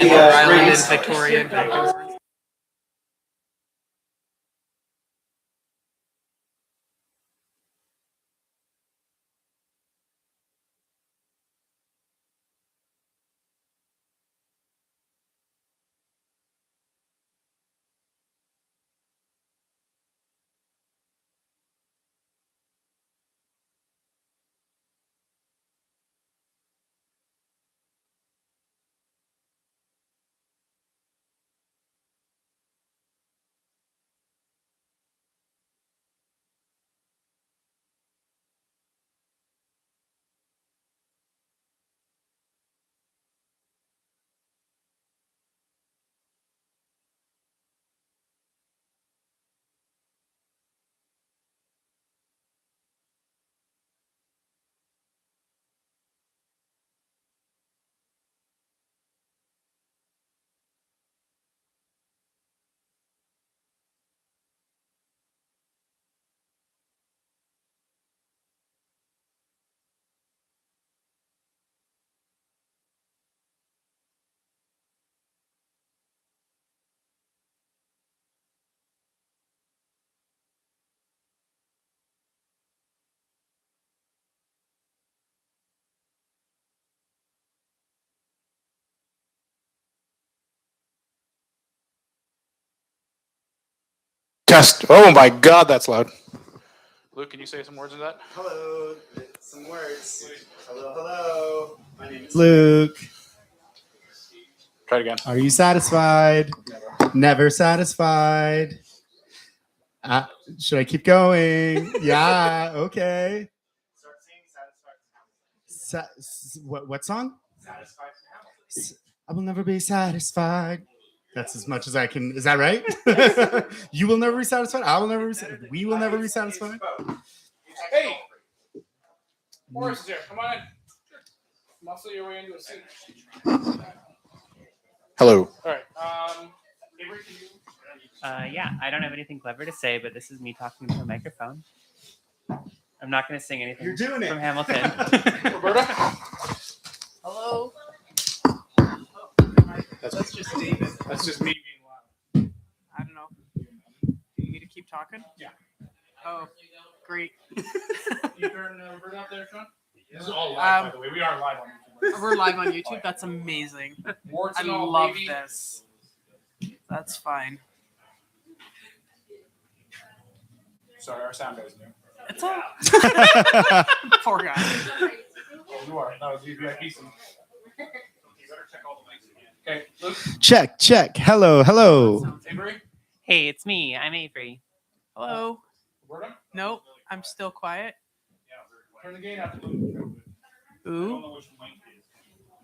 Island and Victoria and Vancouver. Test. Oh my God, that's loud. Luke, can you say some words in that? Hello, some words. Hello, hello. My name is Luke. Try it again. Are you satisfied? Never satisfied. Should I keep going? Yeah, okay. Start singing Satisfied. What song? Satisfied. I will never be satisfied. That's as much as I can. Is that right? You will never be satisfied. I will never be satisfied. We will never be satisfied. Hey! Horace is here. Come on in. Muscle your way into a seat. Hello. All right. Avery, can you? Yeah, I don't have anything clever to say, but this is me talking into a microphone. I'm not going to sing anything You're doing it. from Hamilton. Roberta? Hello. That's just David. That's just me being loud. I don't know. Do you need to keep talking? Yeah. Oh, great. You turn Roberta up there, Sean? This is all live, by the way. We are live on YouTube. We're live on YouTube. That's amazing. I love this. That's fine. Sorry, our sound guy's new. It's all. Poor guy. Oh, you are. That was VIP. You better check all the mics again. Okay, Luke. Check. Hello. Avery. Hey, it's me. I'm Avery. Hello. Roberta. Nope. I'm still quiet. Turn the gain up. I don't Ooh. know which mic it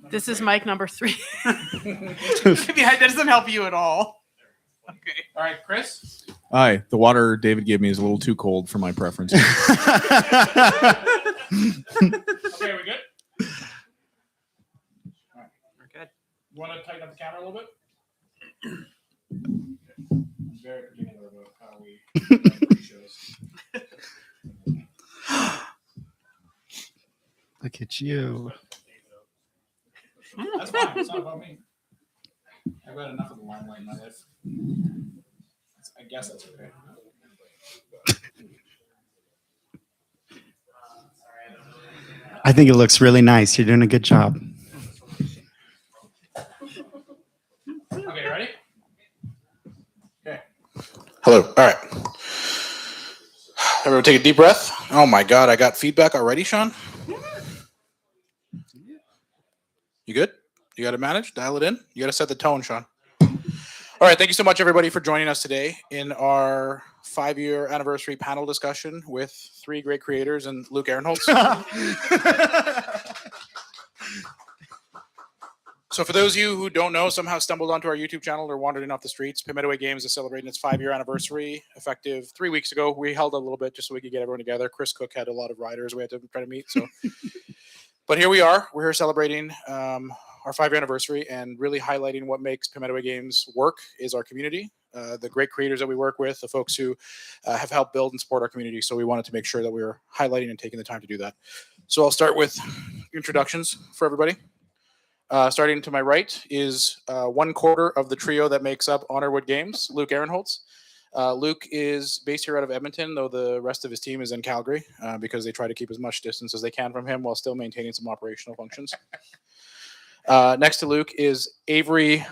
is. This is mic number 3. That doesn't help you at all. Okay. All right, Chris. Hi. The water David gave me is a little too cold for my preference. Okay, we good? We're good. You want to tighten up the camera a little bit? I'm very particular about how we shows. Look at you. That's fine. It's not about me. I've got enough of the limelight in my life. I guess that's okay. I think it looks really nice. You're doing a good job. Okay, ready? Okay. Hello. All right. Everyone take a deep breath. Oh my God, I got feedback already, Sean? You good? You got to manage? Dial it in? You got to set the tone, Sean. All right. Thank you so much, everybody, for joining us today in our 5-year anniversary panel discussion with 3 great creators and Luke Ehrenholtz. So for those of you who don't know, somehow stumbled onto our YouTube channel or wandered in off the streets, Metawe Games is celebrating its 5-year anniversary, effective 3 weeks ago. We held a little bit just so we could get everyone together. Chris Cook had a lot of riders we had to try to meet. So, but here we are. We're here celebrating our 5-year anniversary and really highlighting what makes Metawe Games work is our community, the great creators that we work with, the folks who have helped build and support our community. So we wanted to make sure that we were highlighting and taking the time to do that. So I'll start with introductions for everybody. Starting to my right is 1/4 of the trio that makes up Honorwood Games, Luke Aaronholtz. Luke is based here out of Edmonton, though the rest of his team is in Calgary because they try to keep as much distance as they can from him while still maintaining some operational functions. Next to Luke is Avery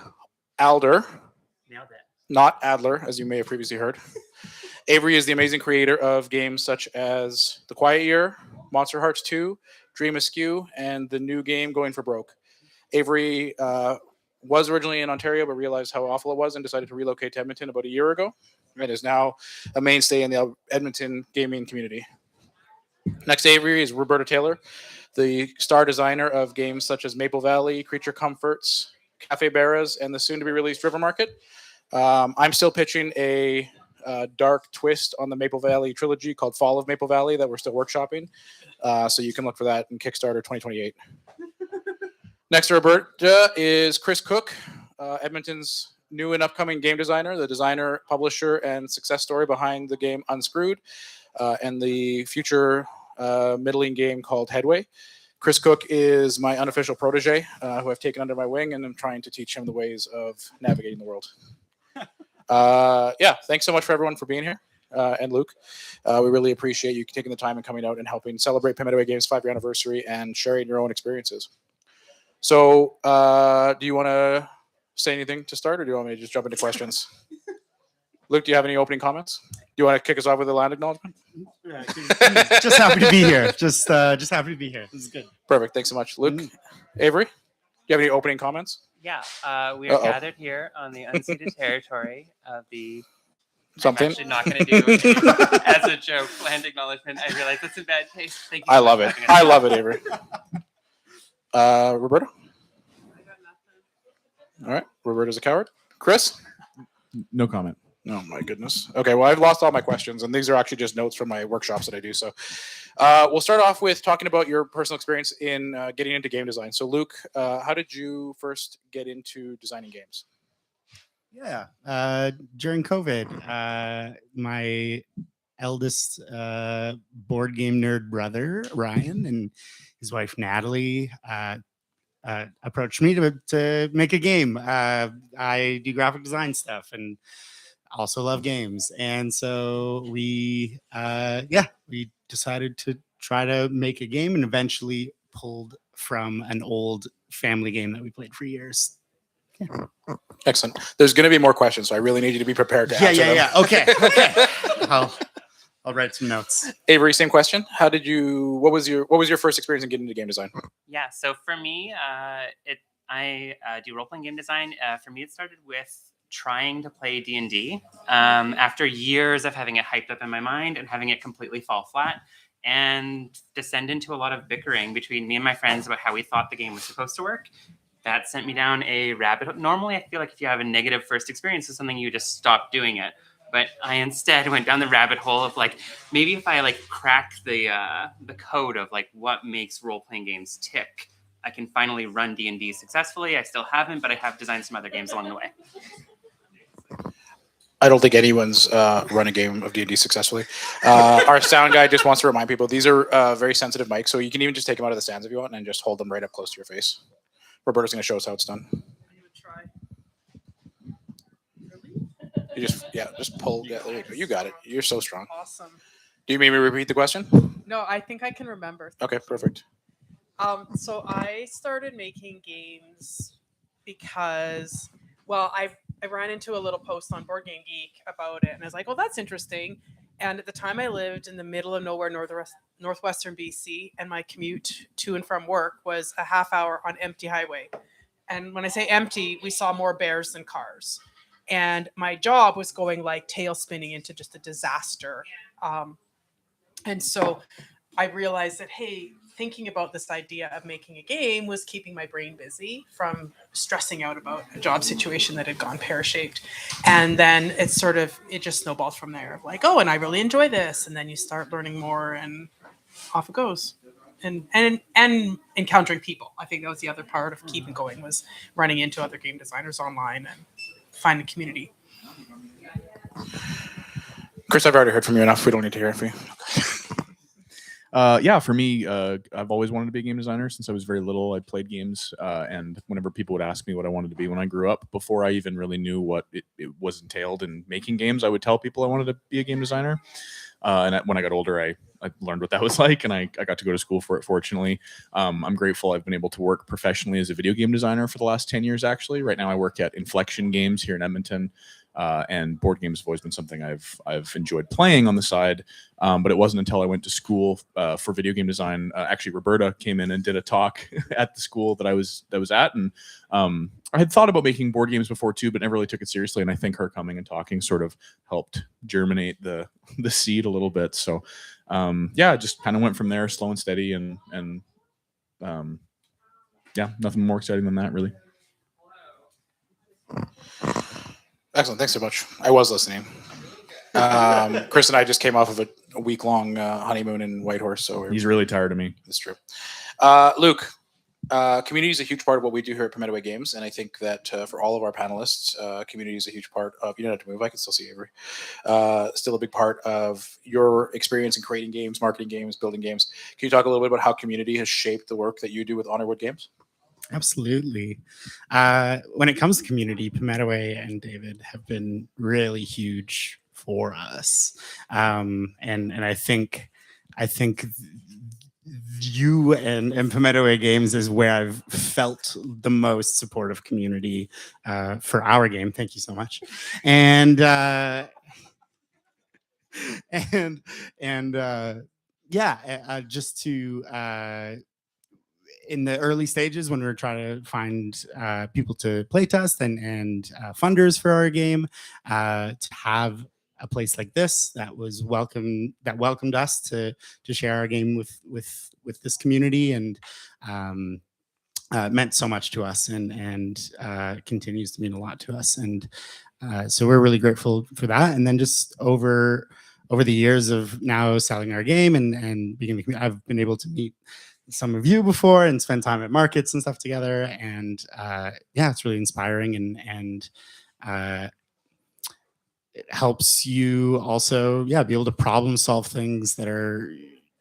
Alder, Nailed it. not Adler, as you may have previously heard. Avery is the amazing creator of games such as The Quiet Year, Monster Hearts 2, Dream Askew, and the new game Going for Broke. Avery was originally in Ontario, but realized how awful it was and decided to relocate to Edmonton about a year ago. And is now a mainstay in the Edmonton gaming community. Next to Avery is Roberta Taylor, the star designer of games such as Maple Valley, Creature Comforts, Cafe Barras, and the soon-to-be-released River Market. I'm still pitching a dark twist on the Maple Valley trilogy called Fall of Maple Valley that we're still workshopping. So you can look for that in Kickstarter 2028. Next to Roberta is Chris Cook, Edmonton's new and upcoming game designer, the designer, publisher, and success story behind the game Unscrewed and the future middling game called Headway. Chris Cook is my unofficial protege who I've taken under my wing, and I'm trying to teach him the ways of navigating the world. Thanks so much for everyone for being here. And Luke, we really appreciate you taking the time and coming out and helping celebrate Metawe Games' 5-year anniversary and sharing your own experiences. So, do you want to say anything to start, or do you want me to just jump into questions? Luke, do you have any opening comments? Do you want to kick us off with a land acknowledgement? Just happy to be here. Just happy to be here. This is good. Perfect. Thanks so much, Luke. Avery, do you have any opening comments? Yeah, we are gathered here on the unceded territory of the. Something. I'm actually not going to do as a joke land acknowledgement. I realize that's in bad taste. Thank you. I love it. I love it, Avery. Roberta? All right. Roberta's a coward. Chris? No comment. Oh, my goodness. Okay, well, I've lost all my questions, and these are actually just notes from my workshops that I do. So we'll start off with talking about your personal experience in getting into game design. So, Luke, how did you first get into designing games? Yeah, during COVID, my eldest board game nerd brother, Ryan, and his wife, Natalie, approached me to make a game. I do graphic design stuff and also love games. And so we decided to try to make a game, and eventually pulled from an old family game that we played for years. Yeah. Excellent. There's going to be more questions, so I really need you to be prepared to answer them. Yeah. Okay. I'll write some notes. Avery, same question. What was your first experience in getting into game design? Yeah, so for me, I do role-playing game design. For me, it started with trying to play D&D after years of having it hyped up in my mind and having it completely fall flat and descend into a lot of bickering between me and my friends about how we thought the game was supposed to work. That sent me down a rabbit hole. Normally, I feel like if you have a negative first experience with something, you just stop doing it. But I instead went down the rabbit hole of maybe if I crack the code of what makes role-playing games tick, I can finally run D&D successfully. I still haven't, but I have designed some other games along the way. I don't think anyone's run a game of D&D successfully. Our sound guy just wants to remind people these are very sensitive mics, so you can even just take them out of the stands if you want and just hold them right up close to your face. Roberta's going to show us how it's done. You just pull. Yeah, there you go. You got it. You're so strong. Awesome. Do you mean me repeat the question? No, I think I can remember. Okay, perfect. So I started making games because, I ran into a little post on Board Game Geek about it, and I was like, "Oh, that's interesting." And at the time, I lived in the middle of nowhere, northwestern BC, and my commute to and from work was a half hour on empty highway. And when I say empty, we saw more bears than cars. And my job was going tail spinning into just a disaster. And so I realized that, hey, thinking about this idea of making a game was keeping my brain busy from stressing out about a job situation that had gone pear-shaped. And then it just snowballed from there of and I really enjoy this. And then you start learning more and off it goes. And encountering people. I think that was the other part of keeping going, was running into other game designers online and finding community. Chris, I've already heard from you enough. We don't need to hear from you. Yeah, for me, I've always wanted to be a game designer since I was very little. I played games, and whenever people would ask me what I wanted to be when I grew up, before I even really knew what it was entailed in making games, I would tell people I wanted to be a game designer. When I got older, I learned what that was like, and I got to go to school for it, fortunately. I'm grateful I've been able to work professionally as a video game designer for the last 10 years, actually. Right now, I work at Inflection Games here in Edmonton. And board games have always been something I've enjoyed playing on the side, but it wasn't until I went to school for video game design. Actually, Roberta came in and did a talk at the school that I was at, and I had thought about making board games before too, but never really took it seriously. And I think her coming and talking sort of helped germinate the seed a little bit. So yeah, just kind of went from there, slow and steady, and yeah, nothing more exciting than that, really. Excellent. Thanks so much. I was listening. Chris and I just came off of a week-long honeymoon in Whitehorse, so He's really tired of me. That's true. Luke, community is a huge part of what we do here at Metawe Games, and I think that for all of our panelists, community is a huge part of. You don't have to move. I can still see Avery. Still a big part of your experience in creating games, marketing games, building games. Can you talk a little bit about how community has shaped the work that you do with Honorwood Games? Absolutely. When it comes to community, Metawe and David have been really huge for us, and I think you and Metawe Games is where I've felt the most supportive community for our game. Thank you so much, and yeah, just to. In the early stages when we were trying to find people to playtest and funders for our game, to have a place like this that welcomed us to share our game with this community, and meant so much to us, and continues to mean a lot to us, and so we're really grateful for that. And then just over the years of now selling our game and being I've been able to meet some of you before and spend time at markets and stuff together, and yeah, it's really inspiring, and it helps you also be able to problem solve things that are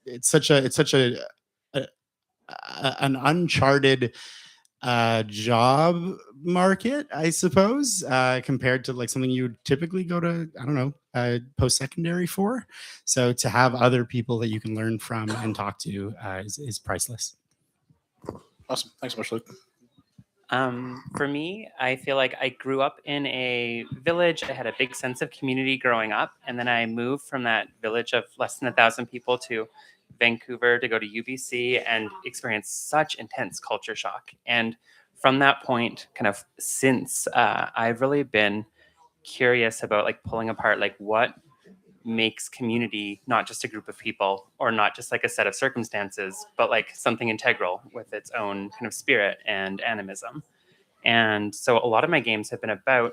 it's such an uncharted job market, I suppose, compared to like something you would typically go to, I don't know, post-secondary for. So to have other people that you can learn from and talk to is priceless. Awesome. Thanks so much, Luke. For me, I feel like I grew up in a village. I had a big sense of community growing up, and then I moved from that village of less than 1,000 people to Vancouver to go to UBC and experience such intense culture shock. And from that point, kind of since, I've really been curious about like pulling apart like what makes community not just a group of people or not just like a set of circumstances, but like something integral with its own kind of spirit and animism. And so a lot of my games have been about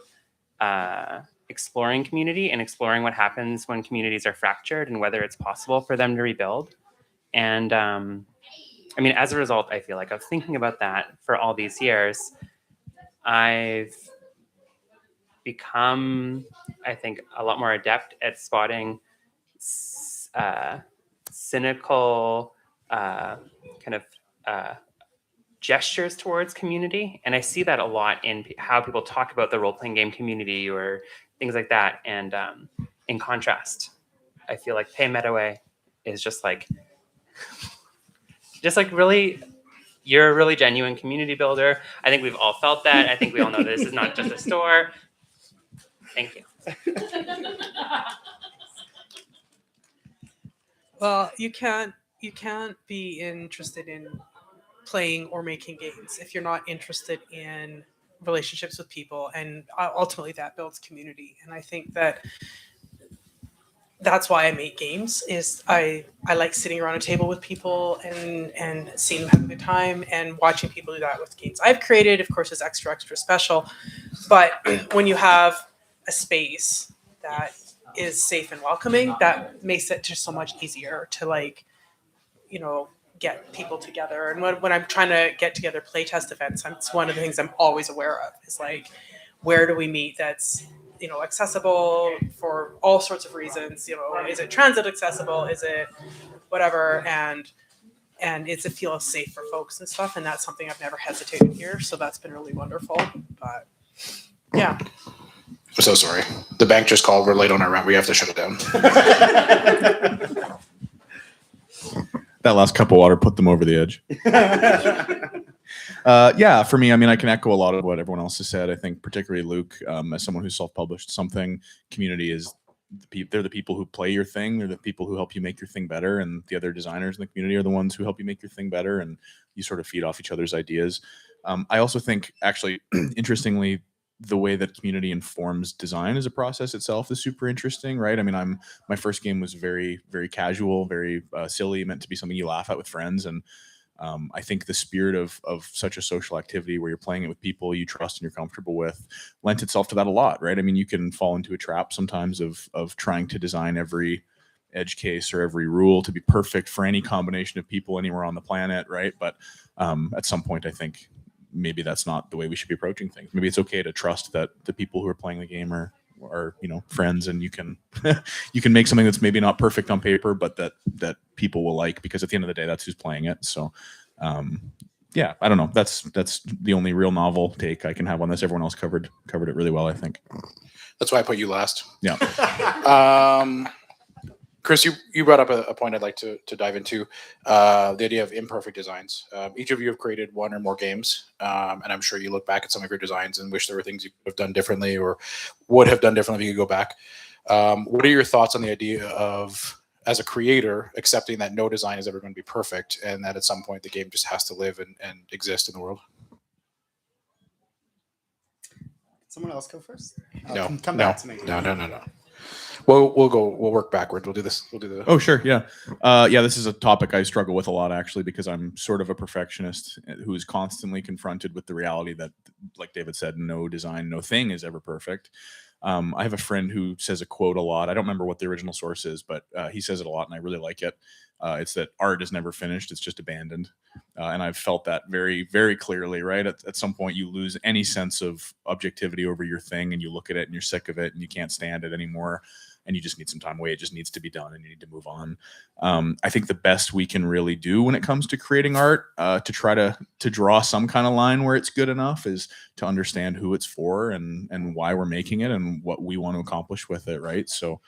exploring community and exploring what happens when communities are fractured and whether it's possible for them to rebuild. And I mean, as a result, I feel like of thinking about that for all these years, I've become, I think, a lot more adept at spotting cynical kind of gestures towards community. And I see that a lot in how people talk about the role-playing game community or things like that. And in contrast, I feel like Pay Metawe is just like really, you're a really genuine community builder. I think we've all felt that. I think we all know that this is not just a store. Thank you. Well, you can't be interested in playing or making games if you're not interested in relationships with people, and ultimately that builds community. And I think that's why I make games. Is I like sitting around a table with people and seeing them have a good time and watching people do that with games I've created. Of course, is extra special, but when you have a space that is safe and welcoming, that makes it just so much easier to like, get people together. And when I'm trying to get together playtest events, it's one of the things I'm always aware of is like, where do we meet that's accessible for all sorts of reasons? Is it transit accessible? Is it whatever, and it feels safe for folks and stuff, and that's something I've never hesitated here, so that's been really wonderful. But yeah. I'm so sorry. The bank just called. We're late on our rent. We have to shut it down. That last cup of water put them over the edge. Yeah, for me, I mean, I can echo a lot of what everyone else has said. I think particularly Luke, as someone who's self-published something, community is they're the people who play your thing. They're the people who help you make your thing better, and the other designers in the community are the ones who help you make your thing better, and you sort of feed off each other's ideas. I also think, actually, interestingly, the way that community informs design as a process itself is super interesting, right? I mean, my first game was very, very casual, very silly, meant to be something you laugh at with friends, and I think the spirit of such a social activity where you're playing it with people you trust and you're comfortable with lent itself to that a lot, right? I mean, you can fall into a trap sometimes of trying to design every edge case or every rule to be perfect for any combination of people anywhere on the planet, right? But at some point, I think maybe that's not the way we should be approaching things. Maybe it's okay to trust that the people who are playing the game are friends, and you can you can make something that's maybe not perfect on paper, but that people will like, because at the end of the day, that's who's playing it. So yeah, I don't know. That's the only real novel take I can have on this. Everyone else covered it really well, I think. That's why I put you last. Yeah. Chris, you brought up a point I'd like to dive into, the idea of imperfect designs. Each of you have created one or more games, and I'm sure you look back at some of your designs and wish there were things you could have done differently or would have done differently if you could go back. What are your thoughts on the idea of, as a creator, accepting that no design is ever going to be perfect, and that at some point the game just has to live and exist in the world? Someone else go first? No, Come back to me. No. We'll work backwards. We'll do this. We'll do the. Oh, sure. Yeah. Yeah, this is a topic I struggle with a lot, actually, because I'm sort of a perfectionist who is constantly confronted with the reality that, like David said, no design, no thing is ever perfect. I have a friend who says a quote a lot. I don't remember what the original source is, but he says it a lot, and I really like it. It's that art is never finished. It's just abandoned. And I've felt that very, very clearly, right? At some point, you lose any sense of objectivity over your thing, and you look at it and you're sick of it and you can't stand it anymore. And you just need some time away. It just needs to be done, and you need to move on. I think the best we can really do when it comes to creating art, to try to draw some kind of line where it's good enough, is to understand who it's for and why we're making it and what we want to accomplish with it, right? So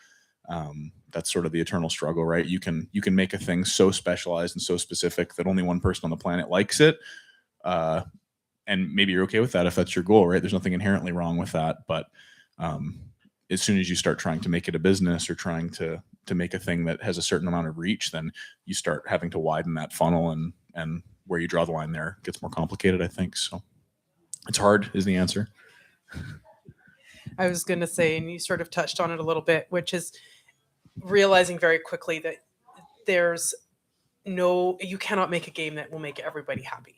that's sort of the eternal struggle, right? You can make a thing so specialized and so specific that only one person on the planet likes it, and maybe you're okay with that if that's your goal, right? There's nothing inherently wrong with that, but as soon as you start trying to make it a business or trying to make a thing that has a certain amount of reach, then you start having to widen that funnel, and where you draw the line there gets more complicated, I think. So it's hard is the answer. I was going to say, and you sort of touched on it a little bit, which is realizing very quickly that you cannot make a game that will make everybody happy.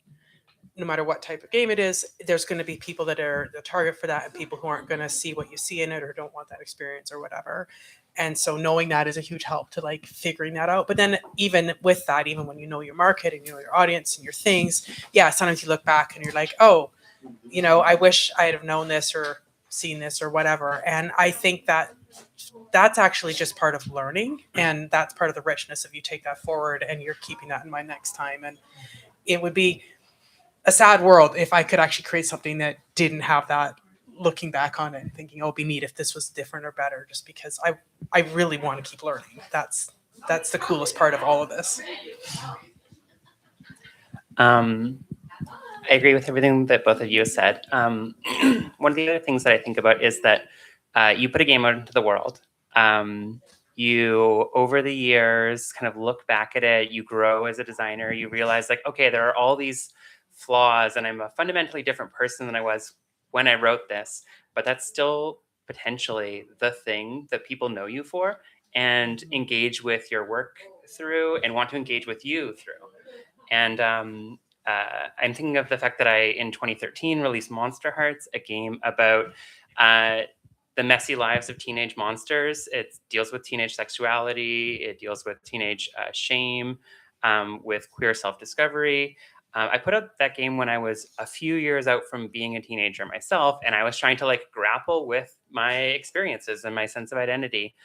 No matter what type of game it is, there's going to be people that are the target for that, and people who aren't going to see what you see in it or don't want that experience or whatever. And so knowing that is a huge help to like figuring that out. But then even with that, even when you know your market and you know your audience and your things, yeah, sometimes you look back and you're like, oh, I wish I'd have known this or seen this or whatever. And I think that's actually just part of learning, and that's part of the richness of you take that forward and you're keeping that in mind next time. And it would be a sad world if I could actually create something that didn't have that, looking back on it and thinking, oh, it'd be neat if this was different or better, just because I really want to keep learning. That's the coolest part of all of this. I agree with everything that both of you have said. One of the other things that I think about is that you put a game out into the world. You, over the years, kind of look back at it. You grow as a designer. You realize, like, okay, there are all these flaws, and I'm a fundamentally different person than I was when I wrote this. But that's still potentially the thing that people know you for and engage with your work through and want to engage with you through. And I'm thinking of the fact that I, in 2013, released Monster Hearts, a game about the messy lives of teenage monsters. It deals with teenage sexuality. It deals with teenage shame, with queer self-discovery. I put out that game when I was a few years out from being a teenager myself, and I was trying to like grapple with my experiences and my sense of identity.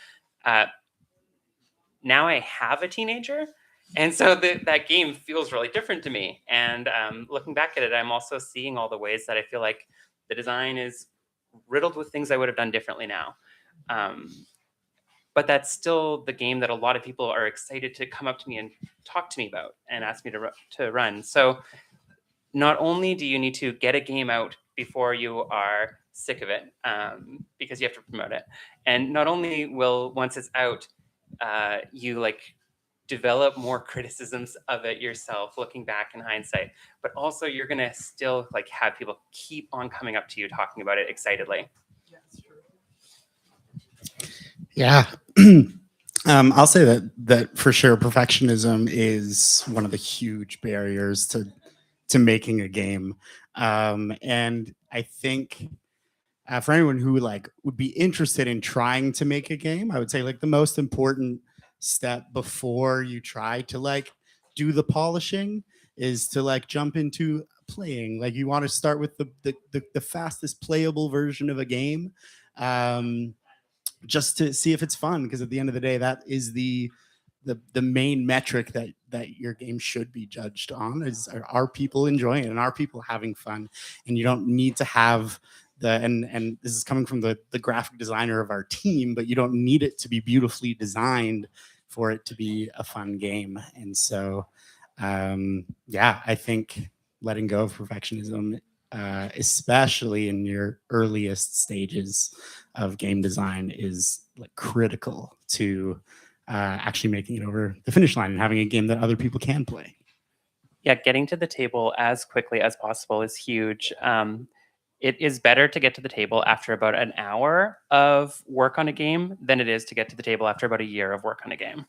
Now I have a teenager, And so that game feels really different to me. And looking back at it, I'm also seeing all the ways that I feel like the design is riddled with things I would have done differently now. But that's still the game that a lot of people are excited to come up to me and talk to me about and ask me to run. So not only do you need to get a game out before you are sick of it, because you have to promote it, and not only will once it's out, you like develop more criticisms of it yourself, looking back in hindsight, but also you're gonna still like have people keep on coming up to you talking about it excitedly. Yeah. I'll say that for sure perfectionism is one of the huge barriers to making a game. And I think for anyone who like would be interested in trying to make a game, I would say like the most important step before you try to like do the polishing is to like jump into playing. Like you want to start with the fastest playable version of a game. Just to see if it's fun, because at the end of the day, that is the main metric that your game should be judged on is are people enjoying it and are people having fun. And you don't need to have and this is coming from the graphic designer of our team, but you don't need it to be beautifully designed for it to be a fun game. And so yeah, I think letting go of perfectionism, especially in your earliest stages of game design, is like critical to actually making it over the finish line and having a game that other people can play. Yeah, getting to the table as quickly as possible is huge. It is better to get to the table after about an hour of work on a game than it is to get to the table after about a year of work on a game.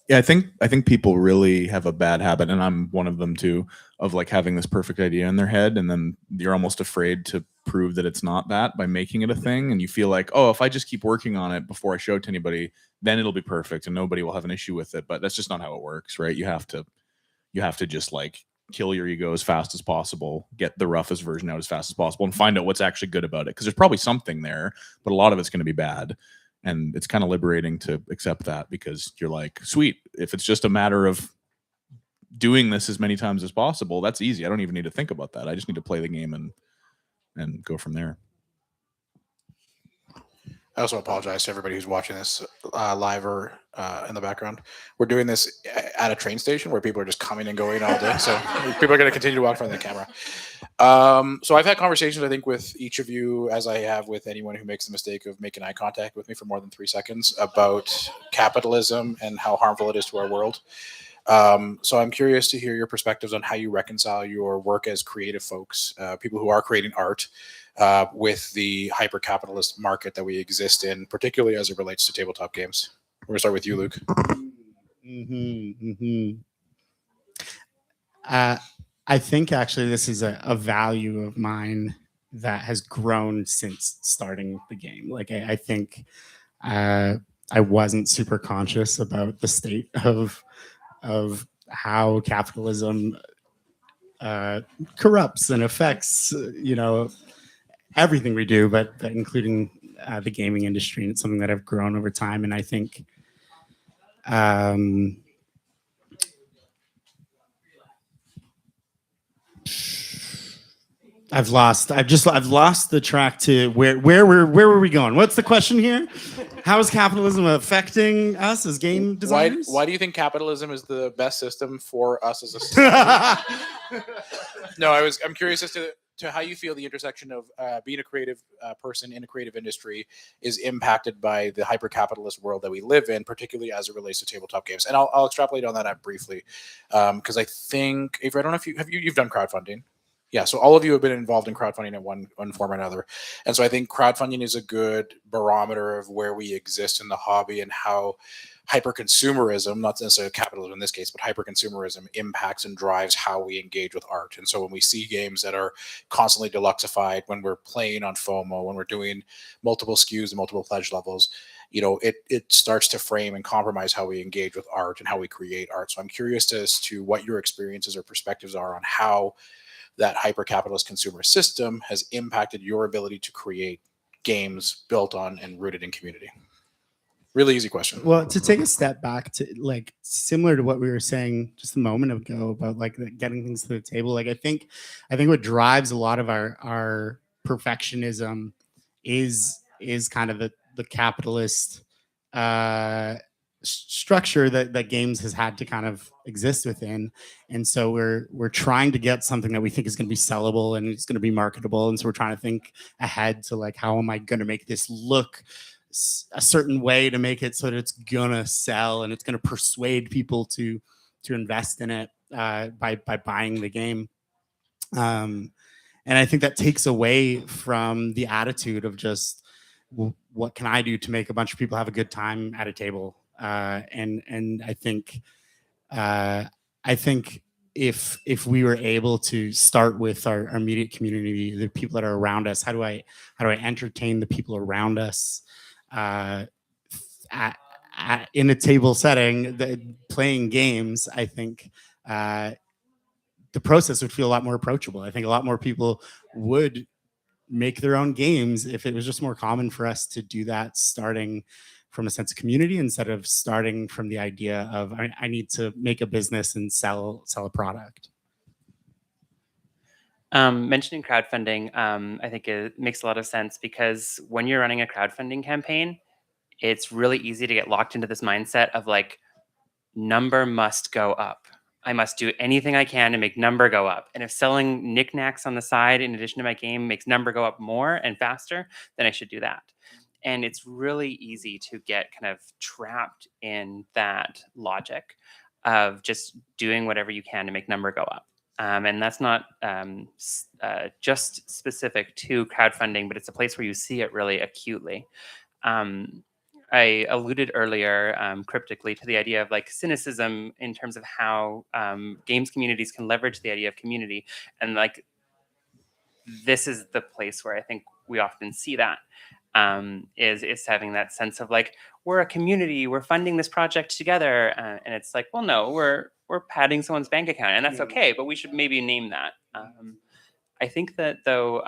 Yeah, I think people really have a bad habit, and I'm one of them too, of like having this perfect idea in their head, and then you're almost afraid to prove that it's not that by making it a thing, and you feel like, oh, if I just keep working on it before I show it to anybody, then it'll be perfect and nobody will have an issue with it. But that's just not how it works, right? You have to just like kill your ego as fast as possible, get the roughest version out as fast as possible, and find out what's actually good about it, because there's probably something there, but a lot of it's going to be bad. And it's kind of liberating to accept that, because you're like, sweet, if it's just a matter of doing this as many times as possible, that's easy. I don't even need to think about that. I just need to play the game and go from there. I also apologize to everybody who's watching this live or in the background. We're doing this at a train station where people are just coming and going all day. So people are going to continue to walk in front of the camera. So I've had conversations, I think, with each of you, as I have with anyone who makes the mistake of making eye contact with me for more than 3 seconds, about capitalism and how harmful it is to our world. So I'm curious to hear your perspectives on how you reconcile your work as creative folks, people who are creating art, with the hyper-capitalist market that we exist in, particularly as it relates to tabletop games. We're going to start with you, Luke. I think actually this is a value of mine that has grown since starting the game. Like I think I wasn't super conscious about the state of how capitalism corrupts and affects, everything we do, but including the gaming industry. And it's something that I've grown over time. And I think I've lost the track to where were we going? What's the question here? How is capitalism affecting us as game designers? Why do you think capitalism is the best system for us as a society? No, I'm curious as to how you feel the intersection of being a creative person in a creative industry is impacted by the hyper-capitalist world that we live in, particularly as it relates to tabletop games. And I'll extrapolate on that briefly, because I think, Avery, I don't know if you've done crowdfunding. Yeah, so all of you have been involved in crowdfunding in one form or another. And so I think crowdfunding is a good barometer of where we exist in the hobby and how hyper-consumerism, not necessarily capitalism in this case, but hyper-consumerism impacts and drives how we engage with art. And so when we see games that are constantly deluxified, when we're playing on FOMO, when we're doing multiple SKUs and multiple pledge levels, it starts to frame and compromise how we engage with art and how we create art. So I'm curious as to what your experiences or perspectives are on how that hyper-capitalist consumer system has impacted your ability to create games built on and rooted in community. Really easy question. Well, to take a step back to like similar to what we were saying just a moment ago about like getting things to the table, like I think what drives a lot of our perfectionism is kind of the capitalist structure that games has had to kind of exist within. And so we're trying to get something that we think is going to be sellable and it's going to be marketable, and so we're trying to think ahead to like, how am I going to make this look a certain way to make it so that it's gonna sell and it's gonna persuade people to invest in it by buying the game. And I think that takes away from the attitude of just what can I do to make a bunch of people have a good time at a table. And I think if we were able to start with our immediate community, the people that are around us, how do I entertain the people around us in a table setting, playing games? I think the process would feel a lot more approachable. I think a lot more people would make their own games if it was just more common for us to do that, starting from a sense of community instead of starting from the idea of I need to make a business and sell a product. Mentioning crowdfunding, I think it makes a lot of sense, because when you're running a crowdfunding campaign, it's really easy to get locked into this mindset of like, number must go up. I must do anything I can to make number go up. And if selling knickknacks on the side in addition to my game makes number go up more and faster, then I should do that. And it's really easy to get kind of trapped in that logic of just doing whatever you can to make number go up. And that's not just specific to crowdfunding, but it's a place where you see it really acutely. I alluded earlier cryptically to the idea of like cynicism in terms of how games communities can leverage the idea of community. And like, this is the place where I think we often see that is having that sense of like, we're a community, we're funding this project together. And it's like, well, no, we're padding someone's bank account, and that's okay, but we should maybe name that. I think that though,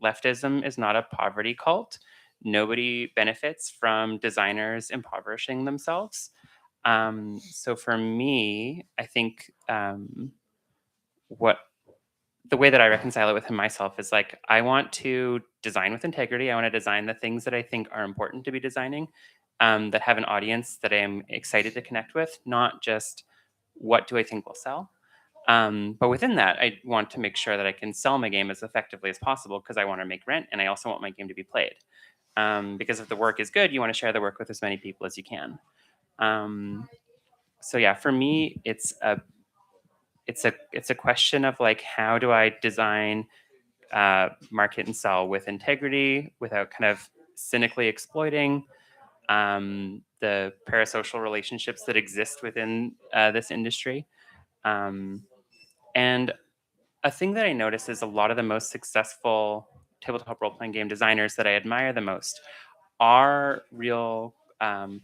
leftism is not a poverty cult. Nobody benefits from designers impoverishing themselves. So for me, I think what the way that I reconcile it within myself is like, I want to design with integrity. I want to design the things that I think are important to be designing, that have an audience that I am excited to connect with, not just what do I think will sell. But within that, I want to make sure that I can sell my game as effectively as possible, because I want to make rent and I also want my game to be played. Because if the work is good, you want to share the work with as many people as you can. So yeah, for me, it's a question of like, how do I design, market and sell with integrity without kind of cynically exploiting the parasocial relationships that exist within this industry. And a thing that I notice is a lot of the most successful tabletop role-playing game designers that I admire the most are real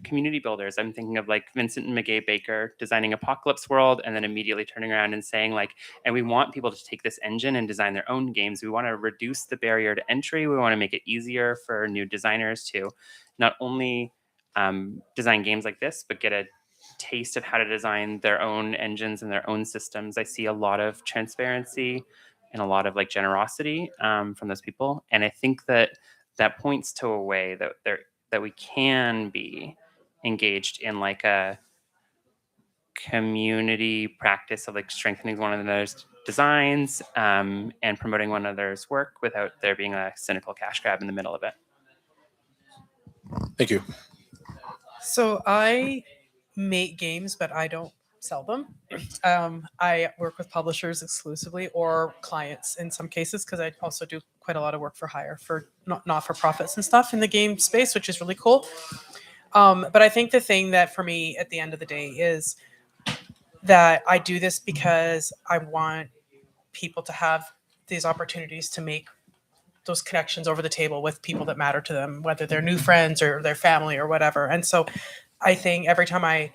community builders. I'm thinking of like Vincent and Mackay Baker designing Apocalypse World and then immediately turning around and saying like, and we want people to take this engine and design their own games. We want to reduce the barrier to entry. We want to make it easier for new designers to not only design games like this, but get a taste of how to design their own engines and their own systems. I see a lot of transparency and a lot of like generosity from those people. And I think that points to a way that we can be engaged in like a community practice of like strengthening one another's designs and promoting one another's work without there being a cynical cash grab in the middle of it. Thank you. So I make games, but I don't sell them. I work with publishers exclusively or clients in some cases, because I also do quite a lot of work for hire for not for profits and stuff in the game space, which is really cool. But I think the thing that for me at the end of the day is that I do this because I want people to have these opportunities to make those connections over the table with people that matter to them, whether they're new friends or their family or whatever. And so I think every time I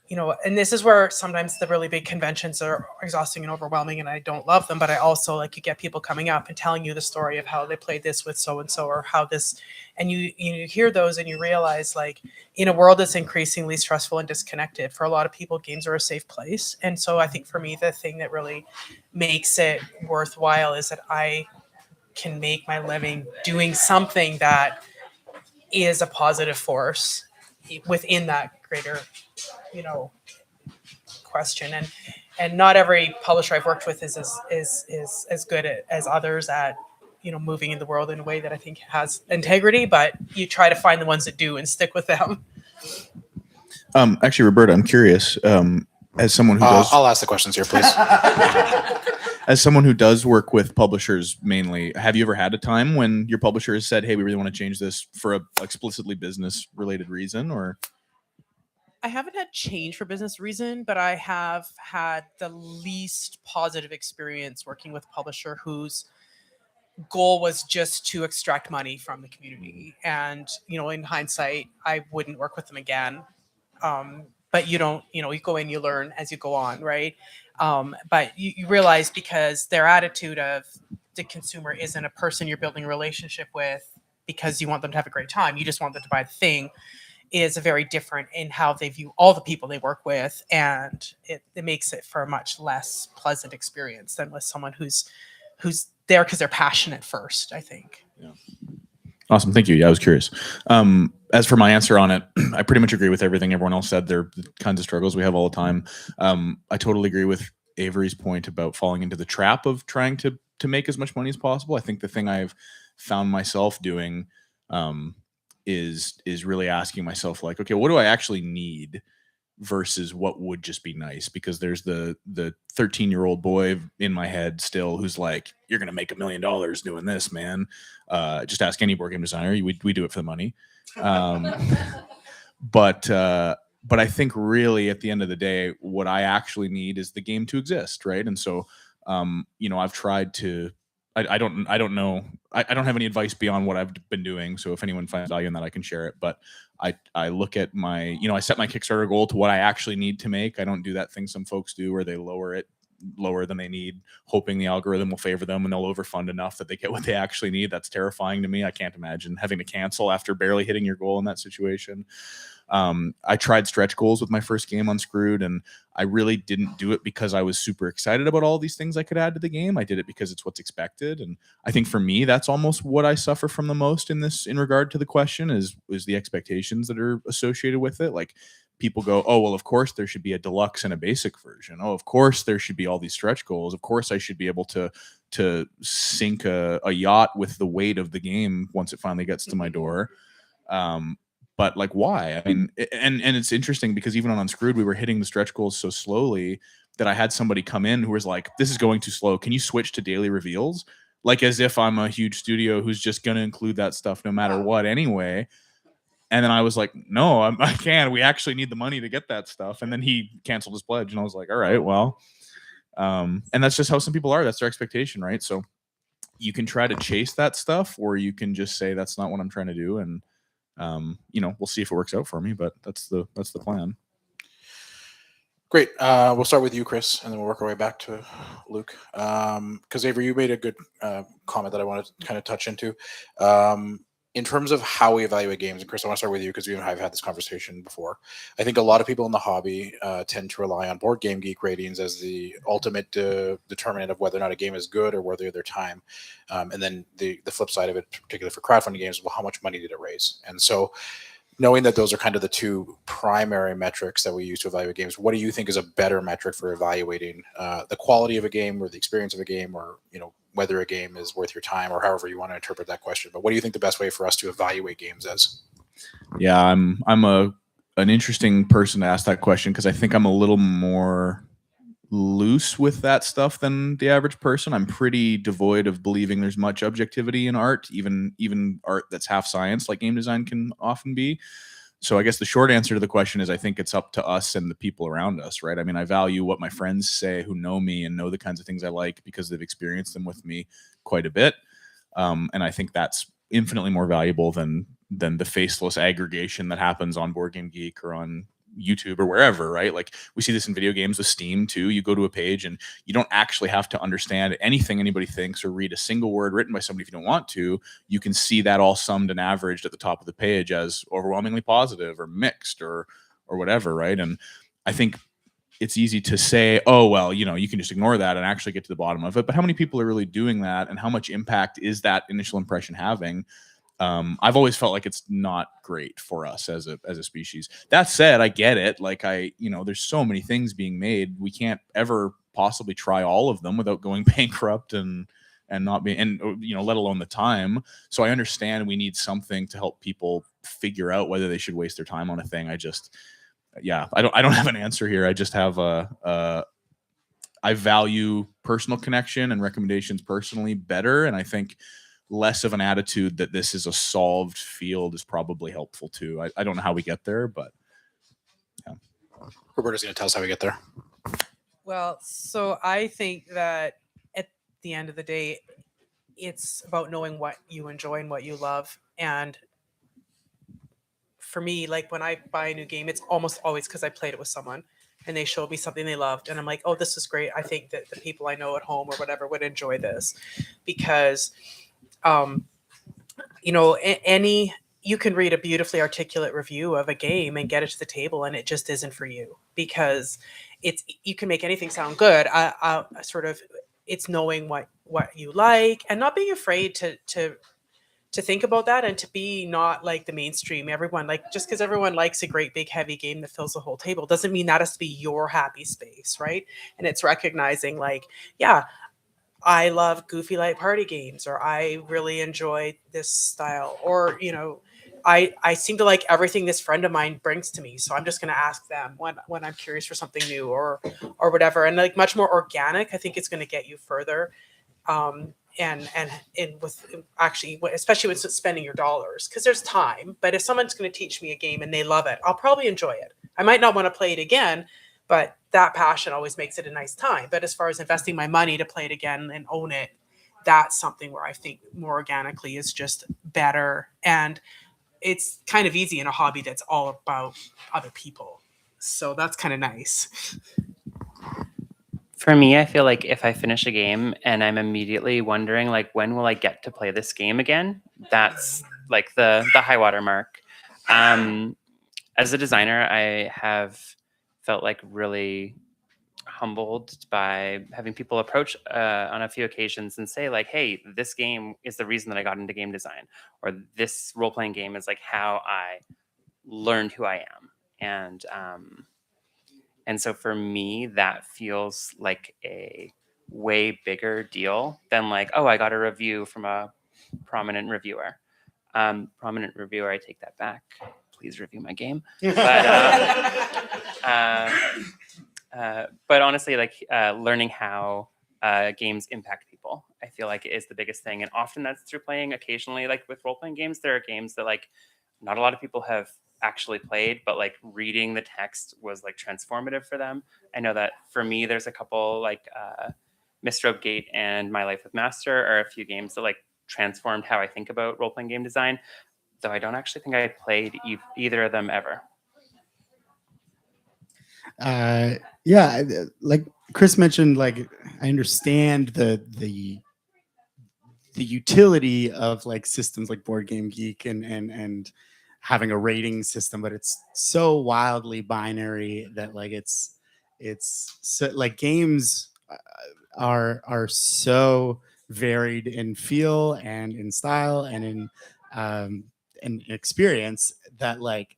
and this is where sometimes the really big conventions are exhausting and overwhelming, and I don't love them, but I also like, you get people coming up and telling you the story of how they played this with so and so, or how this, and you hear those and you realize, like, in a world that's increasingly stressful and disconnected, for a lot of people, games are a safe place. And so I think for me, the thing that really makes it worthwhile is that I can make my living doing something that is a positive force within that greater, question. And not every publisher I've worked with is as good as others at moving in the world in a way that I think has integrity, but you try to find the ones that do and stick with them. Actually, Roberta, I'm curious. As someone who does, I'll ask the questions here, please. as someone who does work with publishers mainly, have you ever had a time when your publisher has said, "Hey, we really want to change this for a explicitly business-related reason"? Or I haven't had change for business reason, but I have had the least positive experience working with a publisher whose goal was just to extract money from the community. And, in hindsight, I wouldn't work with them again. But you don't, you go in, you learn as you go on, right? But you realize, because their attitude of the consumer isn't a person you're building a relationship with because you want them to have a great time. You just want them to buy the thing, is very different in how they view all the people they work with. And it makes it for a much less pleasant experience than with someone who's there because they're passionate first, I think. Yeah. Awesome. Thank you. Yeah, I was curious. As for my answer on it, I pretty much agree with everything everyone else said. They're the kinds of struggles we have all the time. I totally agree with Avery's point about falling into the trap of trying to make as much money as possible. I think the thing I've found myself doing is really asking myself, like, okay, what do I actually need versus what would just be nice? Because there's the 13-year-old boy in my head still who's like, you're gonna make $1 million doing this, man. Just ask any board game designer. We do it for the money. But I think really at the end of the day, what I actually need is the game to exist, right? And so I've tried to. I don't know. I don't have any advice beyond what I've been doing. So if anyone finds value in that, I can share it. But I look at my, I set my Kickstarter goal to what I actually need to make. I don't do that thing some folks do where they lower it lower than they need, hoping the algorithm will favor them and they'll overfund enough that they get what they actually need. That's terrifying to me. I can't imagine having to cancel after barely hitting your goal in that situation. I tried stretch goals with my first game, Unscrewed, and I really didn't do it because I was super excited about all these things I could add to the game. I did it because it's what's expected. And I think for me, that's almost what I suffer from the most in regard to the question is the expectations that are associated with it. Like, people go, oh, well, of course there should be a deluxe and a basic version. Oh, of course there should be all these stretch goals. Of course I should be able to sink a yacht with the weight of the game once it finally gets to my door. But like, why? I mean, and it's interesting because even on Unscrewed, we were hitting the stretch goals so slowly that I had somebody come in who was like, this is going too slow. Can you switch to daily reveals? Like, as if I'm a huge studio who's just going to include that stuff no matter what anyway. And then I was like, no, I can't. We actually need the money to get that stuff. And then he canceled his pledge. And I was like, all right, well. And that's just how some people are. That's their expectation, right? So you can try to chase that stuff, or you can just say, that's not what I'm trying to do. And, we'll see if it works out for me. But that's the plan. Great. We'll start with you, Chris, and then we'll work our way back to Luke. Because Avery, you made a good comment that I want to kind of touch into. In terms of how we evaluate games, and Chris, I want to start with you because we and I have had this conversation before. I think a lot of people in the hobby tend to rely on Board Game Geek ratings as the ultimate determinant of whether or not a game is good or worthy of their time. And then the flip side of it, particularly for crowdfunding games, well, how much money did it raise? And so, knowing that those are kind of the two primary metrics that we use to evaluate games, what do you think is a better metric for evaluating the quality of a game or the experience of a game, or whether a game is worth your time, or however you want to interpret that question? But what do you think the best way for us to evaluate games is? Yeah, I'm an interesting person to ask that question because I think I'm a little more loose with that stuff than the average person. I'm pretty devoid of believing there's much objectivity in art, even art that's half science, like game design can often be. So I guess the short answer to the question is I think it's up to us and the people around us, right? I mean, I value what my friends say who know me and know the kinds of things I like because they've experienced them with me quite a bit. And I think that's infinitely more valuable than the faceless aggregation that happens on Board Game Geek or on YouTube or wherever, right? Like we see this in video games with Steam too. You go to a page and you don't actually have to understand anything anybody thinks or read a single word written by somebody if you don't want to. You can see that all summed and averaged at the top of the page as overwhelmingly positive or mixed or whatever, right? And I think it's easy to say, oh, well, you know, you can just ignore that and actually get to the bottom of it. But how many people are really doing that, and how much impact is that initial impression having? I've always felt like it's not great for us as a species. That said, I get it. Like there's so many things being made. We can't ever possibly try all of them without going bankrupt and not being, and let alone the time. So I understand we need something to help people figure out whether they should waste their time on a thing. I don't have an answer here. I just have I value personal connection and recommendations personally better, and I think less of an attitude that this is a solved field is probably helpful too. I don't know how we get there, but yeah. Roberta's going to tell us how we get there. Well, so I think that at the end of the day, it's about knowing what you enjoy and what you love. And for me, like when I buy a new game, it's almost always because I played it with someone and they showed me something they loved. And I'm like, oh, this is great. I think that the people I know at home or whatever would enjoy this, because you can read a beautifully articulate review of a game and get it to the table, and it just isn't for you, because you can make anything sound good. It's knowing what you like and not being afraid to think about that, and to be not like the mainstream. Everyone, like, just because everyone likes a great big heavy game that fills the whole table doesn't mean that has to be your happy space, right? And it's recognizing, like, yeah, I love goofy light party games, or I really enjoy this style, or I seem to like everything this friend of mine brings to me, so I'm just going to ask them when I'm curious for something new or whatever. And like much more organic, I think it's going to get you further. And with actually, especially with spending your dollars, because there's time. But if someone's going to teach me a game and they love it, I'll probably enjoy it. I might not want to play it again, but that passion always makes it a nice time. But as far as investing my money to play it again and own it, that's something where I think more organically is just better. And it's kind of easy in a hobby that's all about other people. So that's kind of nice. For me, I feel like if I finish a game and I'm immediately wondering, like, when will I get to play this game again? That's like the high water mark. As a designer, I have felt like really humbled by having people approach on a few occasions and say, like, hey, this game is the reason that I got into game design, or this role-playing game is like how I learned who I am. And so for me, that feels like a way bigger deal than like, oh, I got a review from a prominent reviewer. Prominent reviewer, I take that back. Please review my game. But honestly, like learning how games impact people, I feel like is the biggest thing. And often that's through playing. Occasionally, like with role-playing games, there are games that like not a lot of people have actually played, but like reading the text was like transformative for them. I know that for me, there's a couple like Mistrope Gate and My Life with Master are a few games that like transformed how I think about role-playing game design, though I don't actually think I played either of them ever. Yeah, like Chris mentioned, like I understand the utility of like systems like Board Game Geek and having a rating system, but it's so wildly binary that like it's so, like games are so varied in feel and in style and in experience that like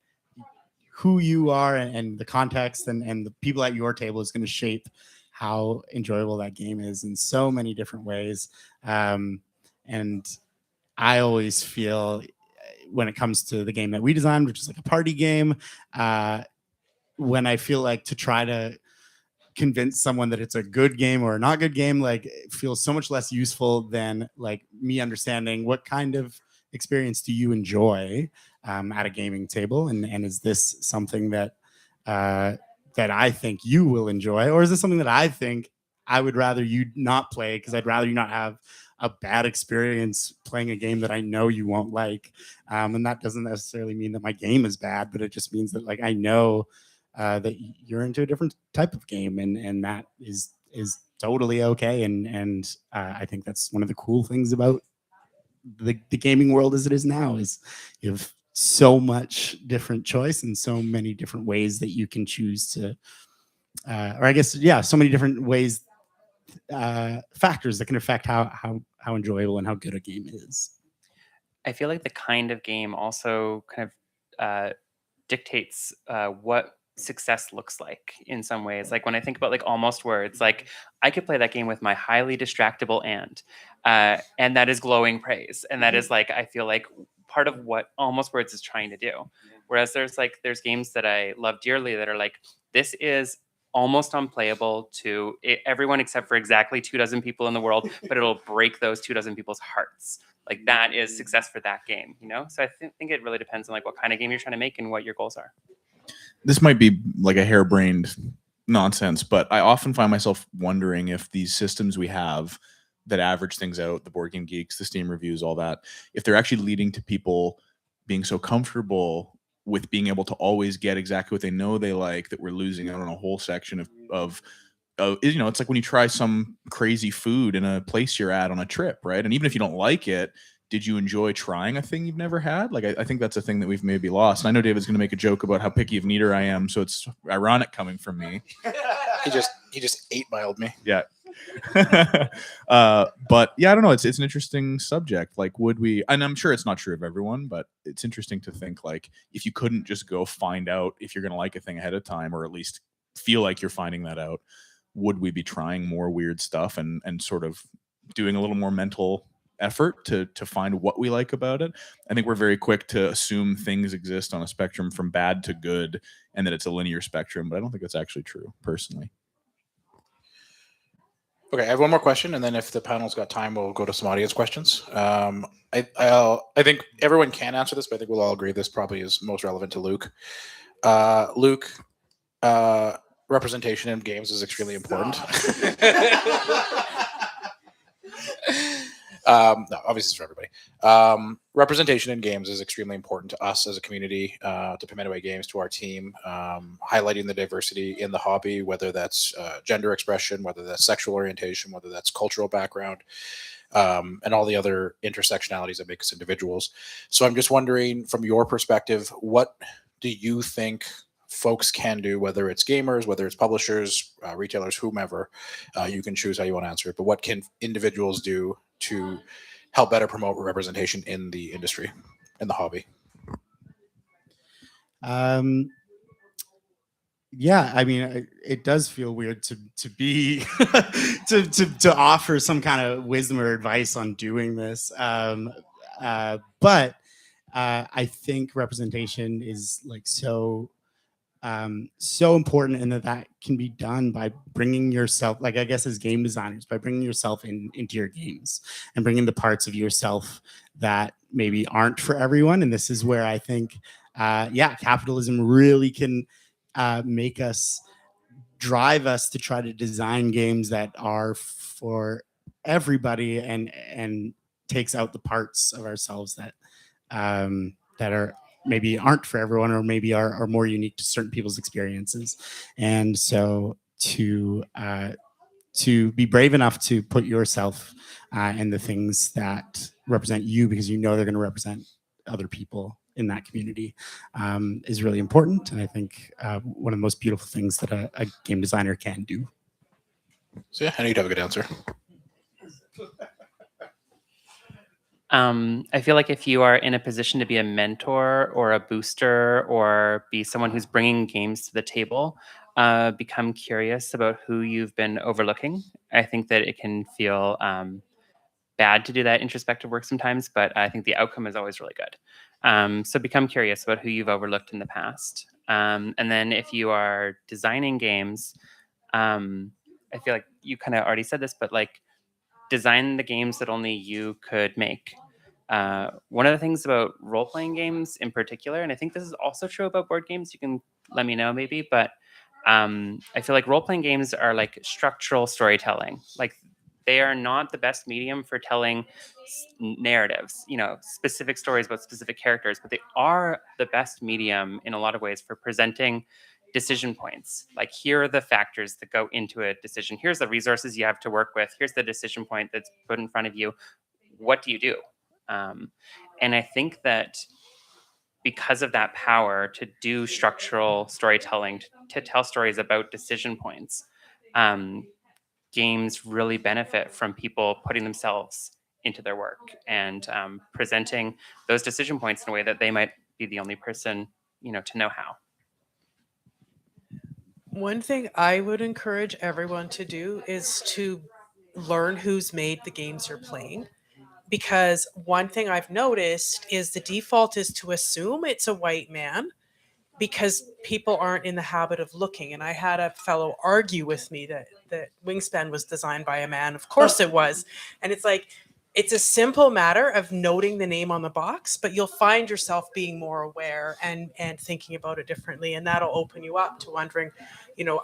who you are and the context and the people at your table is going to shape how enjoyable that game is in so many different ways. And I always feel when it comes to the game that we designed, which is like a party game, when I feel like to try to convince someone that it's a good game or a not good game, like it feels so much less useful than like me understanding what kind of experience do you enjoy at a gaming table, and is this something that that I think you will enjoy, or is this something that I think I would rather you not play because I'd rather you not have a bad experience playing a game that I know you won't like. And that doesn't necessarily mean that my game is bad, but it just means that like I know that you're into a different type of game, and that is totally okay. And I think that's one of the cool things about the gaming world as it is now, is you have so much different choice and so many different ways that you can choose to, or I guess, yeah, so many different ways, factors that can affect how enjoyable and how good a game is. I feel like the kind of game also kind of dictates what success looks like in some ways. Like when I think about like Almost Words, like I could play that game with my highly distractible and that is glowing praise, and that is like I feel like part of what Almost Words is trying to do. Whereas there's games that I love dearly that are like, this is almost unplayable to everyone except for exactly 24 people in the world, but it'll break those 24 people's hearts. Like that is success for that game, you know? So I think it really depends on like what kind of game you're trying to make and what your goals are. This might be like a harebrained nonsense, but I often find myself wondering if these systems we have that average things out, the Board Game Geeks, the Steam reviews, all that, if they're actually leading to people being so comfortable with being able to always get exactly what they know they like, that we're losing out on a whole section of you know, it's like when you try some crazy food in a place you're at on a trip, right? And even if you don't like it, did you enjoy trying a thing you've never had? Like, I think that's a thing that we've maybe lost. And I know David's going to make a joke about how picky of an eater I am, so it's ironic coming from me. He just 8-miled me. Yeah. But yeah, I don't know. It's an interesting subject. Like, would we? And I'm sure it's not true of everyone, but it's interesting to think like if you couldn't just go find out if you're going to like a thing ahead of time, or at least feel like you're finding that out, would we be trying more weird stuff and sort of doing a little more mental effort to find what we like about it? I think we're very quick to assume things exist on a spectrum from bad to good and that it's a linear spectrum, but I don't think that's actually true personally. Okay, I have one more question, and then if the panel's got time, we'll go to some audience questions. I think everyone can answer this, but I think we'll all agree this probably is most relevant to Luke. Luke, representation in games is extremely important. No, obviously it's for everybody. Representation in games is extremely important to us as a community, to Metawe Games, to our team, highlighting the diversity in the hobby, whether that's gender expression, whether that's sexual orientation, whether that's cultural background, and all the other intersectionalities that make us individuals. So I'm just wondering, from your perspective, what do you think folks can do, whether it's gamers, whether it's publishers, retailers, whomever, you can choose how you want to answer it, but what can individuals do to help better promote representation in the industry, in the hobby? Yeah, I mean, it does feel weird to be to offer some kind of wisdom or advice on doing this, but I think representation is like so important, and that can be done by bringing yourself, like I guess as game designers, by bringing yourself into your games and bringing the parts of yourself that maybe aren't for everyone. And this is where I think, capitalism really can drive us to try to design games that are for everybody, and takes out the parts of ourselves that that are maybe aren't for everyone, or maybe are more unique to certain people's experiences. And so to be brave enough to put yourself in the things that represent you, because you know they're going to represent other people in that community, is really important. And I think one of the most beautiful things that a game designer can do. So yeah, I know you'd have a good answer. I feel like if you are in a position to be a mentor or a booster or be someone who's bringing games to the table, become curious about who you've been overlooking. I think that it can feel bad to do that introspective work sometimes, but I think the outcome is always really good. So become curious about who you've overlooked in the past. And then if you are designing games, I feel like you kind of already said this, but like design the games that only you could make. One of the things about role-playing games in particular, and I think this is also true about board games, you can let me know maybe, but I feel like role-playing games are like structural storytelling. Like they are not the best medium for telling narratives, you know, specific stories about specific characters, but they are the best medium in a lot of ways for presenting decision points. Like, here are the factors that go into a decision. Here's the resources you have to work with. Here's the decision point that's put in front of you. What do you do? And I think that because of that power to do structural storytelling, to tell stories about decision points, games really benefit from people putting themselves into their work and presenting those decision points in a way that they might be the only person, to know how. One thing I would encourage everyone to do is to learn who's made the games you're playing. Because one thing I've noticed is the default is to assume it's a white man because people aren't in the habit of looking. And I had a fellow argue with me that Wingspan was designed by a man. Of course it was. And it's like, it's a simple matter of noting the name on the box, but you'll find yourself being more aware and thinking about it differently. And that'll open you up to wondering,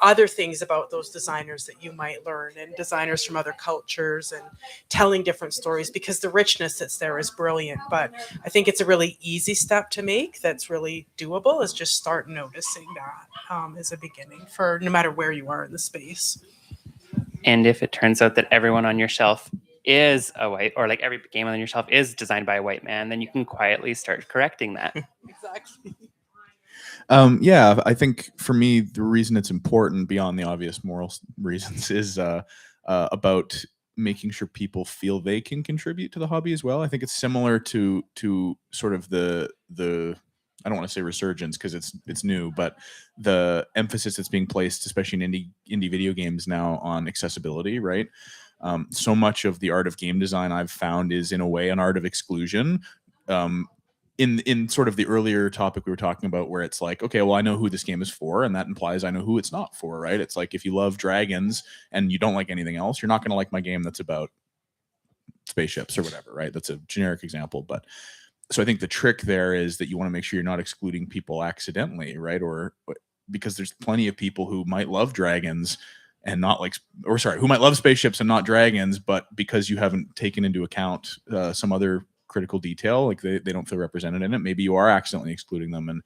other things about those designers that you might learn, and designers from other cultures, and telling different stories, because the richness that's there is brilliant. But I think it's a really easy step to make that's really doable, is just start noticing that as a beginning for no matter where you are in the space. And if it turns out that everyone on your shelf is a white, or like every game on your shelf is designed by a white man, then you can quietly start correcting that. Exactly. Yeah, I think for me, the reason it's important beyond the obvious moral reasons is about making sure people feel they can contribute to the hobby as well. I think it's similar to sort of the I don't want to say resurgence because it's new, but the emphasis that's being placed, especially in indie video games now, on accessibility, right? So much of the art of game design I've found is in a way an art of exclusion. In sort of the earlier topic we were talking about, where it's like, okay, well, I know who this game is for, and that implies I know who it's not for, right? It's like, if you love dragons and you don't like anything else, you're not going to like my game that's about spaceships or whatever, right? That's a generic example, but so I think the trick there is that you want to make sure you're not excluding people accidentally, right? Or because there's plenty of people who might love dragons and not like, or sorry, who might love spaceships and not dragons, but because you haven't taken into account some other critical detail, like they don't feel represented in it, maybe you are accidentally excluding them. And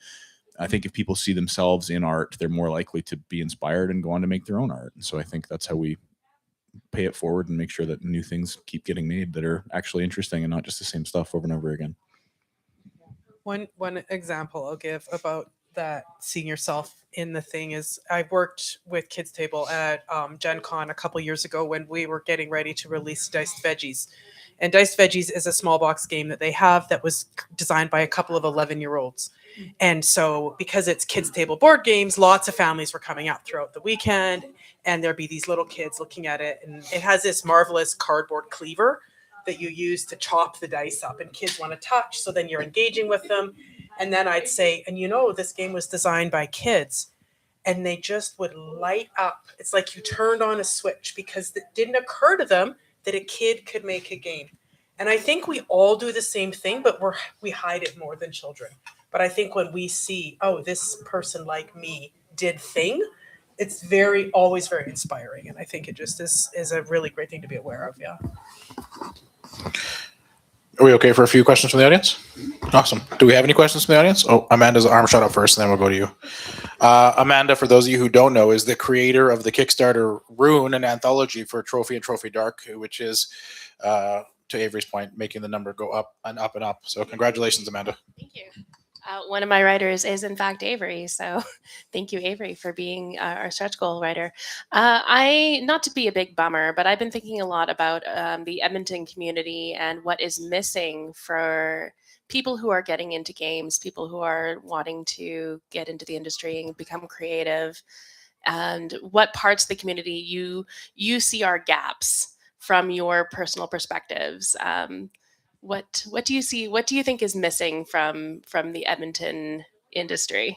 I think if people see themselves in art, they're more likely to be inspired and go on to make their own art. And so I think that's how we pay it forward and make sure that new things keep getting made that are actually interesting and not just the same stuff over and over again. One example I'll give about that, seeing yourself in the thing, is I worked with Kids Table at Gen Con a couple years ago when we were getting ready to release Diced Veggies. And Diced Veggies is a small box game that they have that was designed by a couple of 11-year-olds. And so because it's Kids Table board games, lots of families were coming out throughout the weekend, and there'd be these little kids looking at it. And it has this marvelous cardboard cleaver that you use to chop the dice up, and kids want to touch. So then you're engaging with them. And then I'd say, and this game was designed by kids. And they just would light up. It's like you turned on a switch, because it didn't occur to them that a kid could make a game. And I think we all do the same thing, but we hide it more than children. But I think when we see, oh, this person like me did thing, it's always very inspiring. And I think it just is a really great thing to be aware of. Yeah. Are we okay for a few questions from the audience? Awesome. Do we have any questions from the audience? Oh, Amanda's arm shot up first, and then we'll go to you. Amanda, for those of you who don't know, is the creator of the Kickstarter Rune, an anthology for Trophy and Trophy Dark, which is, to Avery's point, making the number go up and up and up. So congratulations, Amanda. Thank you. One of my writers is, in fact, Avery. So thank you, Avery, for being our stretch goal writer. Not to be a big bummer, but I've been thinking a lot about the Edmonton community and what is missing for people who are getting into games, people who are wanting to get into the industry and become creative, and what parts of the community you see are gaps from your personal perspectives. What do you see? What do you think is missing from the Edmonton industry?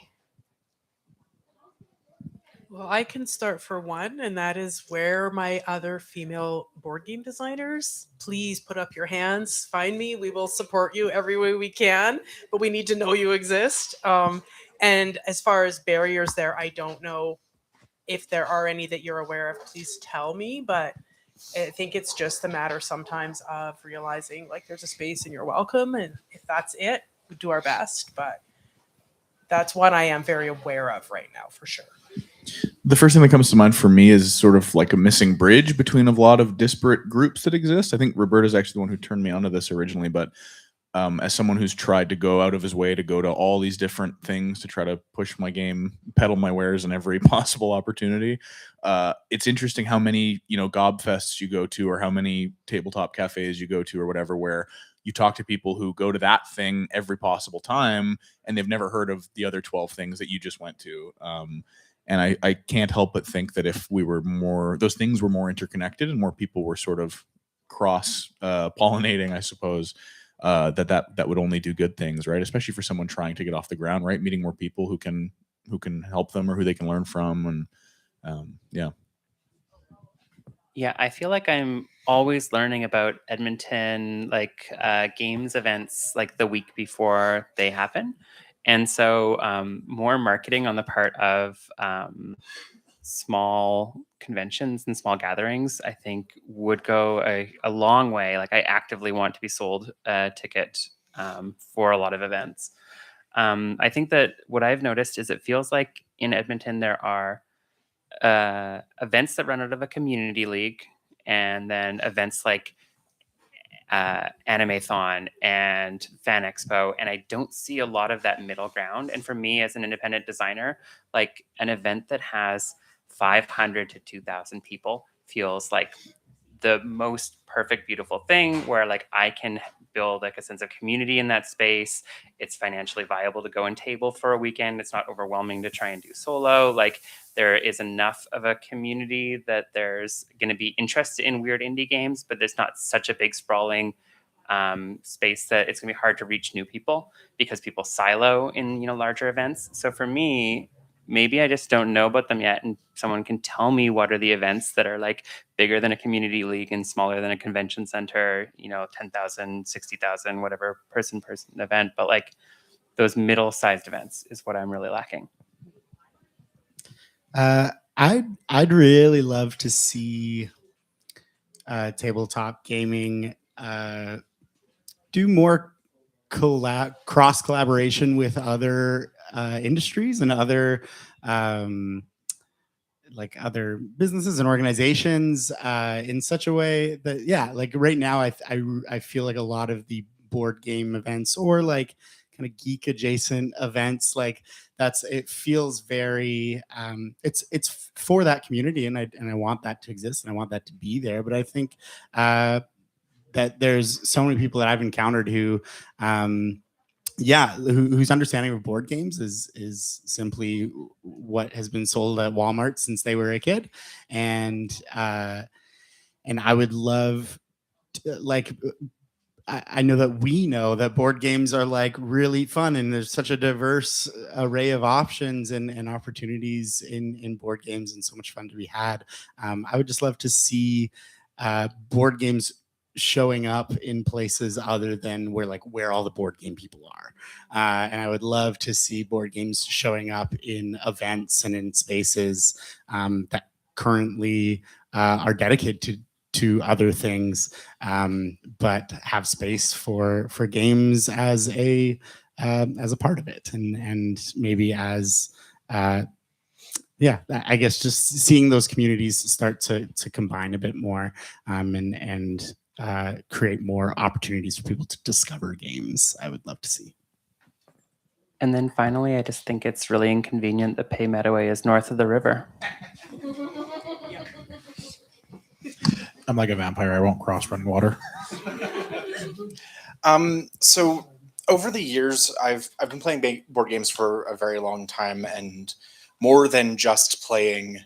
Well, I can start for one, and that is, where my other female board game designers, please put up your hands, find me. We will support you every way we can, but we need to know you exist. And as far as barriers there, I don't know if there are any that you're aware of. Please tell me, but I think it's just a matter sometimes of realizing, like, there's a space and you're welcome. And if that's it, we do our best. But that's what I am very aware of right now, for sure. The first thing that comes to mind for me is sort of like a missing bridge between a lot of disparate groups that exist. I think Roberta's actually the one who turned me onto this originally, but as someone who's tried to go out of his way to go to all these different things to try to push my game, peddle my wares in every possible opportunity, it's interesting how many, gob fests you go to, or how many tabletop cafes you go to, or whatever, where you talk to people who go to that thing every possible time and they've never heard of the other 12 things that you just went to. And I can't help but think that if those things were more interconnected and more people were sort of cross pollinating, I suppose, that would only do good things, right? Especially for someone trying to get off the ground, right? Meeting more people who can help them or who they can learn from, and Yeah, I feel like I'm always learning about Edmonton, like games events, like the week before they happen, and so more marketing on the part of small conventions and small gatherings, I think, would go a long way. Like, I actively want to be sold a ticket for a lot of events. I think that what I've noticed is it feels like in Edmonton there are events that run out of a community league, and then events like Animathon and Fan Expo, and I don't see a lot of that middle ground. And for me, as an independent designer, like an event that has 500 to 2,000 people feels like the most perfect, beautiful thing, where like I can build like a sense of community in that space. It's financially viable to go and table for a weekend. It's not overwhelming to try and do solo. Like, there is enough of a community that there's going to be interest in weird indie games, but there's not such a big sprawling space that it's going to be hard to reach new people, because people silo in larger events. So for me, maybe I just don't know about them yet, and someone can tell me what are the events that are like bigger than a community league and smaller than a convention center, 10,000, 60,000, whatever person event. But like those middle-sized events is what I'm really lacking. I'd really love to see tabletop gaming do more cross collaboration with other industries and other like other businesses and organizations in such a way that, like right now I feel like a lot of the board game events, or like kind of geek adjacent events, like it feels very it's for that community, and I want that to exist, and I want that to be there. But I think that there's so many people that I've encountered who whose understanding of board games is simply what has been sold at Walmart since they were a kid, and I would love to, like, I know that we know that board games are like really fun, and there's such a diverse array of options and opportunities in board games, and so much fun to be had. I would just love to see board games showing up in places other than where all the board game people are. And I would love to see board games showing up in events and in spaces that currently are dedicated to other things, but have space for games as a part of it, and maybe as I guess just seeing those communities start to combine a bit more, and create more opportunities for people to discover games. I would love to see. And then finally, I just think it's really inconvenient that Metawe is north of the river. I'm like a vampire. I won't cross running water. So over the years, I've been playing board games for a very long time, and more than just playing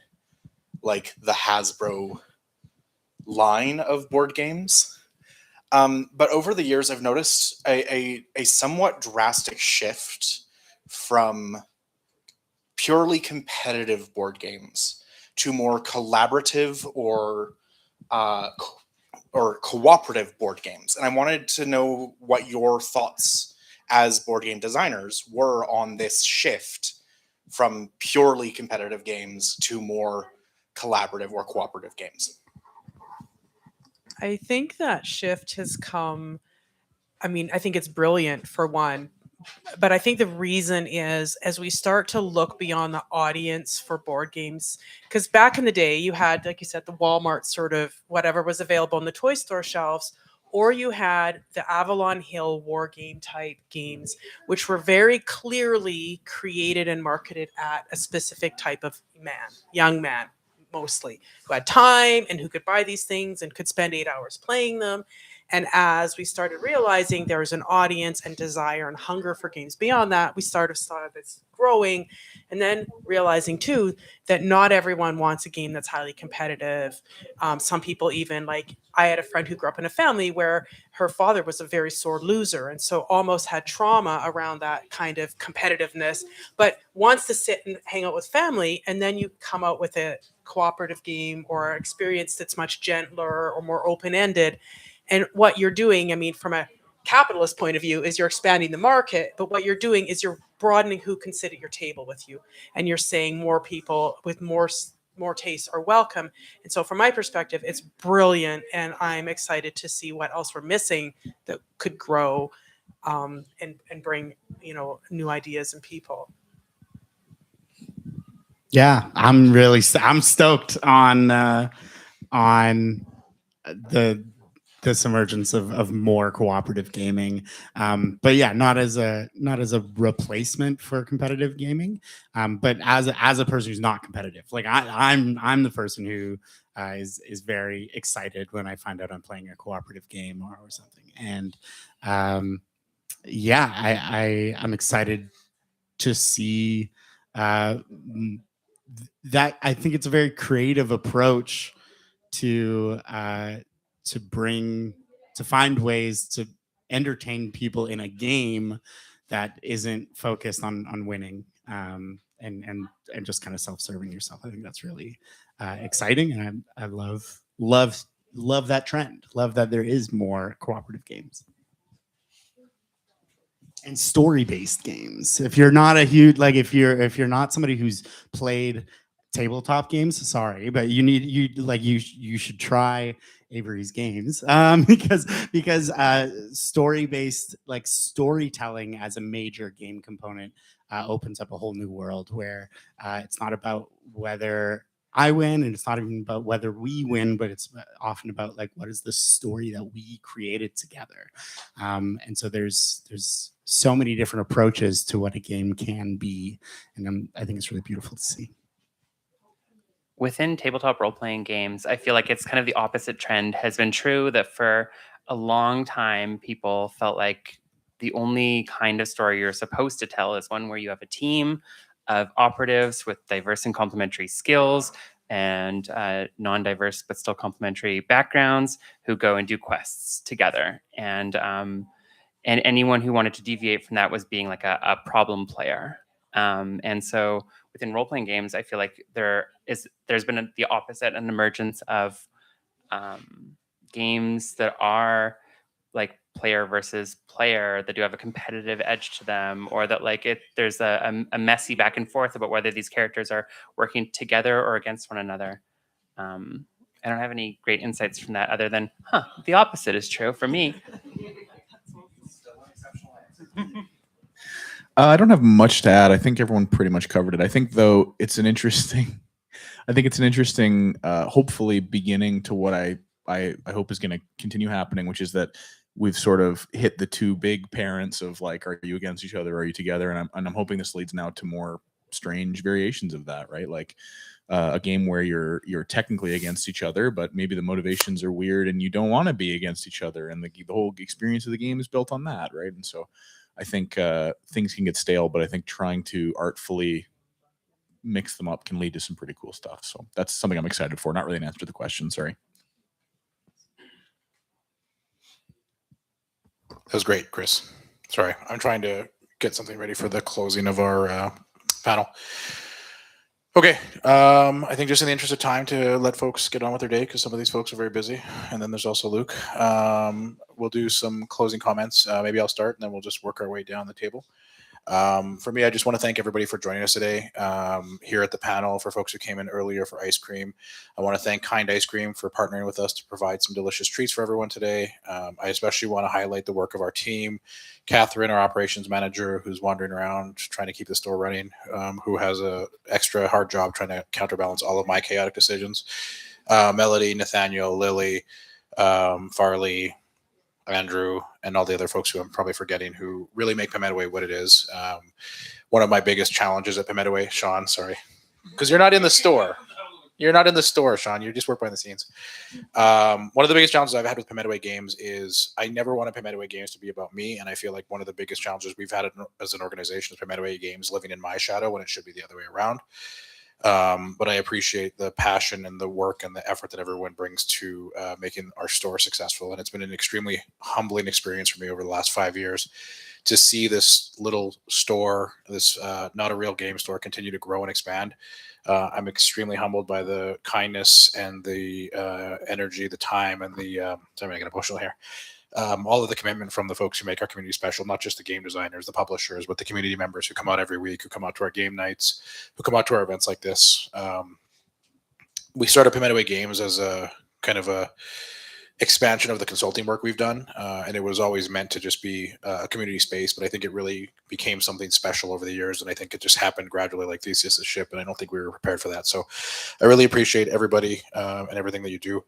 like the Hasbro line of board games. But over the years, I've noticed a somewhat drastic shift from purely competitive board games to more collaborative or cooperative board games. And I wanted to know what your thoughts as board game designers were on this shift from purely competitive games to more collaborative or cooperative games. I think that shift has come. I mean, I think it's brilliant, for one, but I think the reason is as we start to look beyond the audience for board games, because back in the day, you had, like you said, the Walmart sort of whatever was available in the toy store shelves, or you had the Avalon Hill war game type games, which were very clearly created and marketed at a specific type of man, young man mostly, who had time and who could buy these things and could spend 8 hours playing them. And as we started realizing there was an audience and desire and hunger for games beyond that, we saw this growing. And then realizing too that not everyone wants a game that's highly competitive. Some people even like, I had a friend who grew up in a family where her father was a very sore loser and so almost had trauma around that kind of competitiveness, but wants to sit and hang out with family. And then you come out with a cooperative game or experience that's much gentler or more open-ended. And what you're doing, I mean, from a capitalist point of view, is you're expanding the market, but what you're doing is you're broadening who can sit at your table with you, and you're saying more people with more tastes are welcome. And so, from my perspective, it's brilliant, and I'm excited to see what else we're missing that could grow and bring new ideas and people. Yeah, I'm stoked on this emergence of more cooperative gaming, but yeah, not as a replacement for competitive gaming, but as a person who's not competitive. Like I'm the person who is very excited when I find out I'm playing a cooperative game or something, and yeah, I'm excited to see that. I think it's a very creative approach to find ways to entertain people in a game that isn't focused on winning, and just kind of self-serving yourself. I think that's really exciting, and I love that trend. Love that there is more cooperative games and story-based games. If you're not a huge if you're not somebody who's played tabletop games, sorry, but you should try Avery's games, because story-based, like storytelling as a major game component, opens up a whole new world where it's not about whether I win, and it's not even about whether we win, but it's often about like what is the story that we created together. And so there's so many different approaches to what a game can be, and I think it's really beautiful to see. Within tabletop role-playing games, I feel like it's kind of the opposite trend has been true, that for a long time, people felt like the only kind of story you're supposed to tell is one where you have a team of operatives with diverse and complementary skills and non-diverse but still complementary backgrounds who go and do quests together. And anyone who wanted to deviate from that was being like a problem player. And so within role-playing games, I feel like there's been the opposite, an emergence of games that are like player versus player, that do have a competitive edge to them, or that there's a messy back and forth about whether these characters are working together or against one another. I don't have any great insights from that other than, the opposite is true for me. I don't have much to add. I think everyone pretty much covered it. I think, though, it's an interesting, hopefully beginning to what I hope is going to continue happening, which is that we've sort of hit the two big parents of like, are you against each other? Are you together? And I'm hoping this leads now to more strange variations of that, right? Like a game where you're technically against each other, but maybe the motivations are weird and you don't want to be against each other, and the whole experience of the game is built on that, right? And so I think things can get stale, but I think trying to artfully mix them up can lead to some pretty cool stuff. So that's something I'm excited for. Not really an answer to the question, sorry. That was great, Chris. Sorry, I'm trying to get something ready for the closing of our panel. Okay, I think just in the interest of time to let folks get on with their day, because some of these folks are very busy, and then there's also Luke. We'll do some closing comments. Maybe I'll start, and then we'll just work our way down the table. For me, I just want to thank everybody for joining us today here at the panel. For folks who came in earlier for ice cream, I want to thank Kind Ice Cream for partnering with us to provide some delicious treats for everyone today. I especially want to highlight the work of our team, Catherine, our operations manager, who's wandering around trying to keep the store running, who has a extra hard job trying to counterbalance all of my chaotic decisions. Melody, Nathaniel, Lily, Farley, Andrew, and all the other folks who I'm probably forgetting who really make Metawe what it is. One of my biggest challenges at Metawe, Sean, sorry, because you're not in the store. You're not in the store, Sean. You just work behind the scenes. One of the biggest challenges I've had with Metawe Games is I never wanted Metawe Games to be about me, and I feel like one of the biggest challenges we've had as an organization is Metawe Games living in my shadow when it should be the other way around. But I appreciate the passion and the work and the effort that everyone brings to making our store successful. And it's been an extremely humbling experience for me over the last 5 years to see this little store, this not a real game store, continue to grow and expand. I'm extremely humbled by the kindness and the energy, the time, and the sorry, I'm gonna get emotional here. All of the commitment from the folks who make our community special, not just the game designers, the publishers, but the community members who come out every week, who come out to our game nights, who come out to our events like this. We started Metawe Games as a kind of a expansion of the consulting work we've done, and it was always meant to just be a community space, but I think it really became something special over the years, and I think it just happened gradually like Theseus' ship, and I don't think we were prepared for that. So I really appreciate everybody and everything that you do.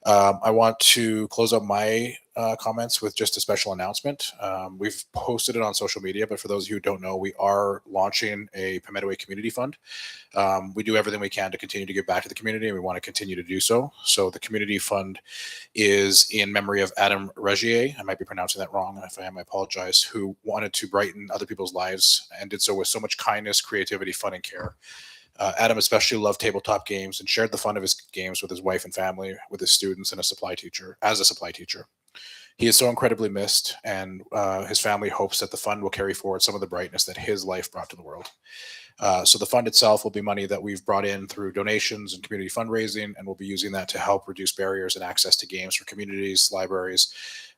I want to close up my comments with just a special announcement. We've posted it on social media, but for those of you who don't know, we are launching a Metawe Community Fund. We do everything we can to continue to give back to the community, and we want to continue to do so. So the Community Fund is in memory of Adam Regier. I might be pronouncing that wrong. If I am, I apologize. Who wanted to brighten other people's lives and did so with so much kindness, creativity, fun, and care. Adam especially loved tabletop games and shared the fun of his games with his wife and family, with his students, and a supply teacher. He is so incredibly missed, and his family hopes that the fund will carry forward some of the brightness that his life brought to the world. So the fund itself will be money that we've brought in through donations and community fundraising, and we'll be using that to help reduce barriers and access to games for communities,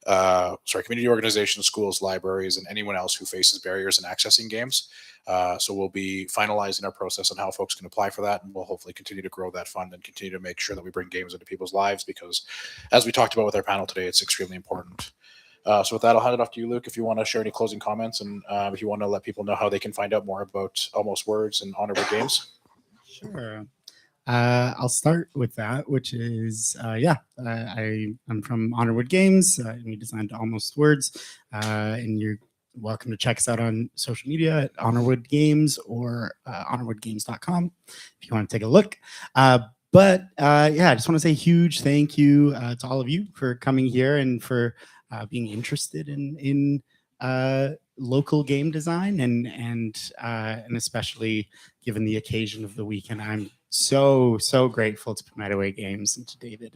community organizations, schools, libraries, and anyone else who faces barriers in accessing games. So we'll be finalizing our process on how folks can apply for that, and we'll hopefully continue to grow that fund and continue to make sure that we bring games into people's lives, because as we talked about with our panel today, it's extremely important. So with that, I'll hand it off to you, Luke, if you want to share any closing comments, and if you want to let people know how they can find out more about Almost Words and Honorable Games. Sure. I'll start with that, which is, I'm from Honorwood Games, and we designed Almost Words, and you're welcome to check us out on social media at Honorwood Games or honorwoodgames.com if you want to take a look. I just want to say a huge thank you to all of you for coming here and for being interested in local game design and especially given the occasion of the weekend. I'm so grateful to Metawe Games and to David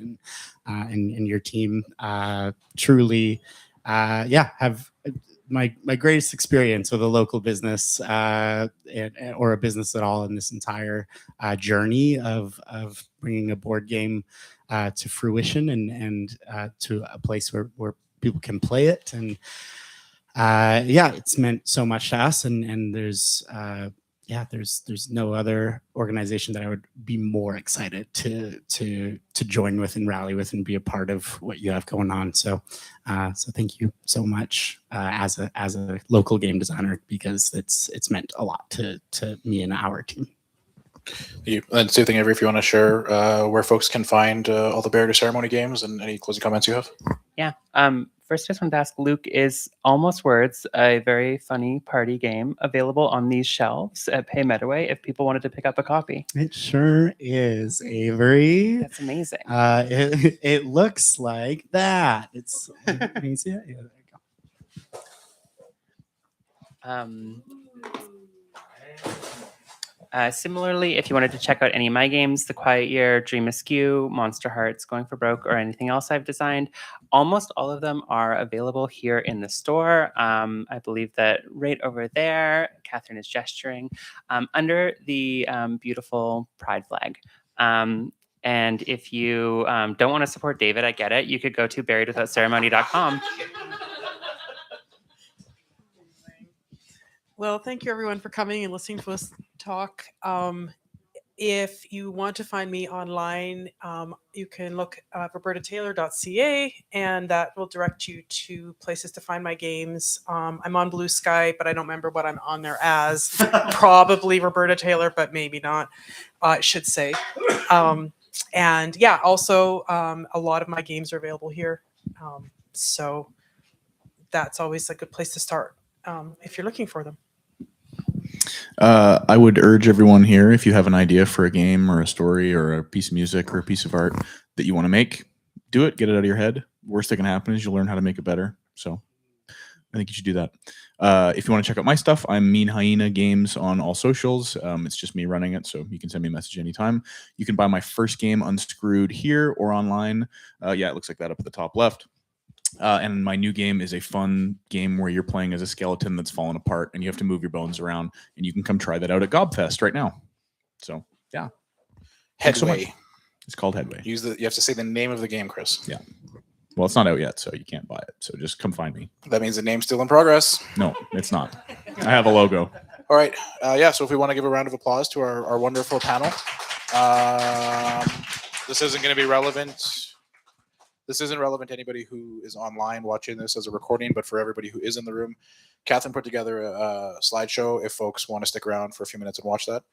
and your team. Truly, have my greatest experience with a local business or a business at all in this entire journey of bringing a board game to fruition and to a place where people can play it. And it's meant so much to us, and there's no other organization that I would be more excited to join with and rally with and be a part of what you have going on. So thank you so much as a local game designer, because it's meant a lot to me and our team. And same thing, Avery, if you want to share where folks can find all the Barrier to Ceremony games and any closing comments you have. Yeah. First, I just wanted to ask, Luke, is Almost Words a very funny party game available on these shelves at Pay Metawe if people wanted to pick up a copy? It sure is, Avery. That's amazing. It looks like that. It's can you see it? Yeah, there you go. Similarly, if you wanted to check out any of my games, The Quiet Year, Dream Askew, Monster Hearts, Going for Broke, or anything else I've designed, almost all of them are available here in the store. I believe that right over there, Catherine is gesturing, under the beautiful pride flag. And if you don't want to support David, I get it. You could go to buriedwithoutceremony.com. Well, thank you everyone for coming and listening to us talk. If you want to find me online, you can look at robertataylor.ca, and that will direct you to places to find my games. I'm on Blue Sky, but I don't remember what I'm on there as. Probably Roberta Taylor, but maybe not. I should say. And yeah, also a lot of my games are available here. So that's always a good place to start if you're looking for them. I would urge everyone here, if you have an idea for a game or a story or a piece of music or a piece of art that you want to make, do it. Get it out of your head. Worst that can happen is you'll learn how to make it better. So I think you should do that. If you want to check out my stuff, I'm Mean Hyena Games on all socials. It's just me running it, so you can send me a message anytime. You can buy my first game, Unscrewed, here or online. Yeah, it looks like that up at the top left. And my new game is a fun game where you're playing as a skeleton that's fallen apart and you have to move your bones around, and you can come try that out at Gobfest right now. So yeah. Thanks so much. Headway. It's called Headway. You have to say the name of the game, Chris. Yeah. Well, it's not out yet, so you can't buy it. So just come find me. That means the name's still in progress. No, it's not. I have a logo. All right. Yeah. So if we want to give a round of applause to our wonderful panel, this isn't going to be relevant. This isn't relevant to anybody who is online watching this as a recording, but for everybody who is in the room, Catherine put together a slideshow if folks want to stick around for a few minutes and watch that.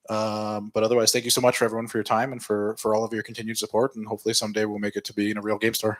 But otherwise, thank you so much for everyone for your time and for all of your continued support. And hopefully someday we'll make it to being a real game store.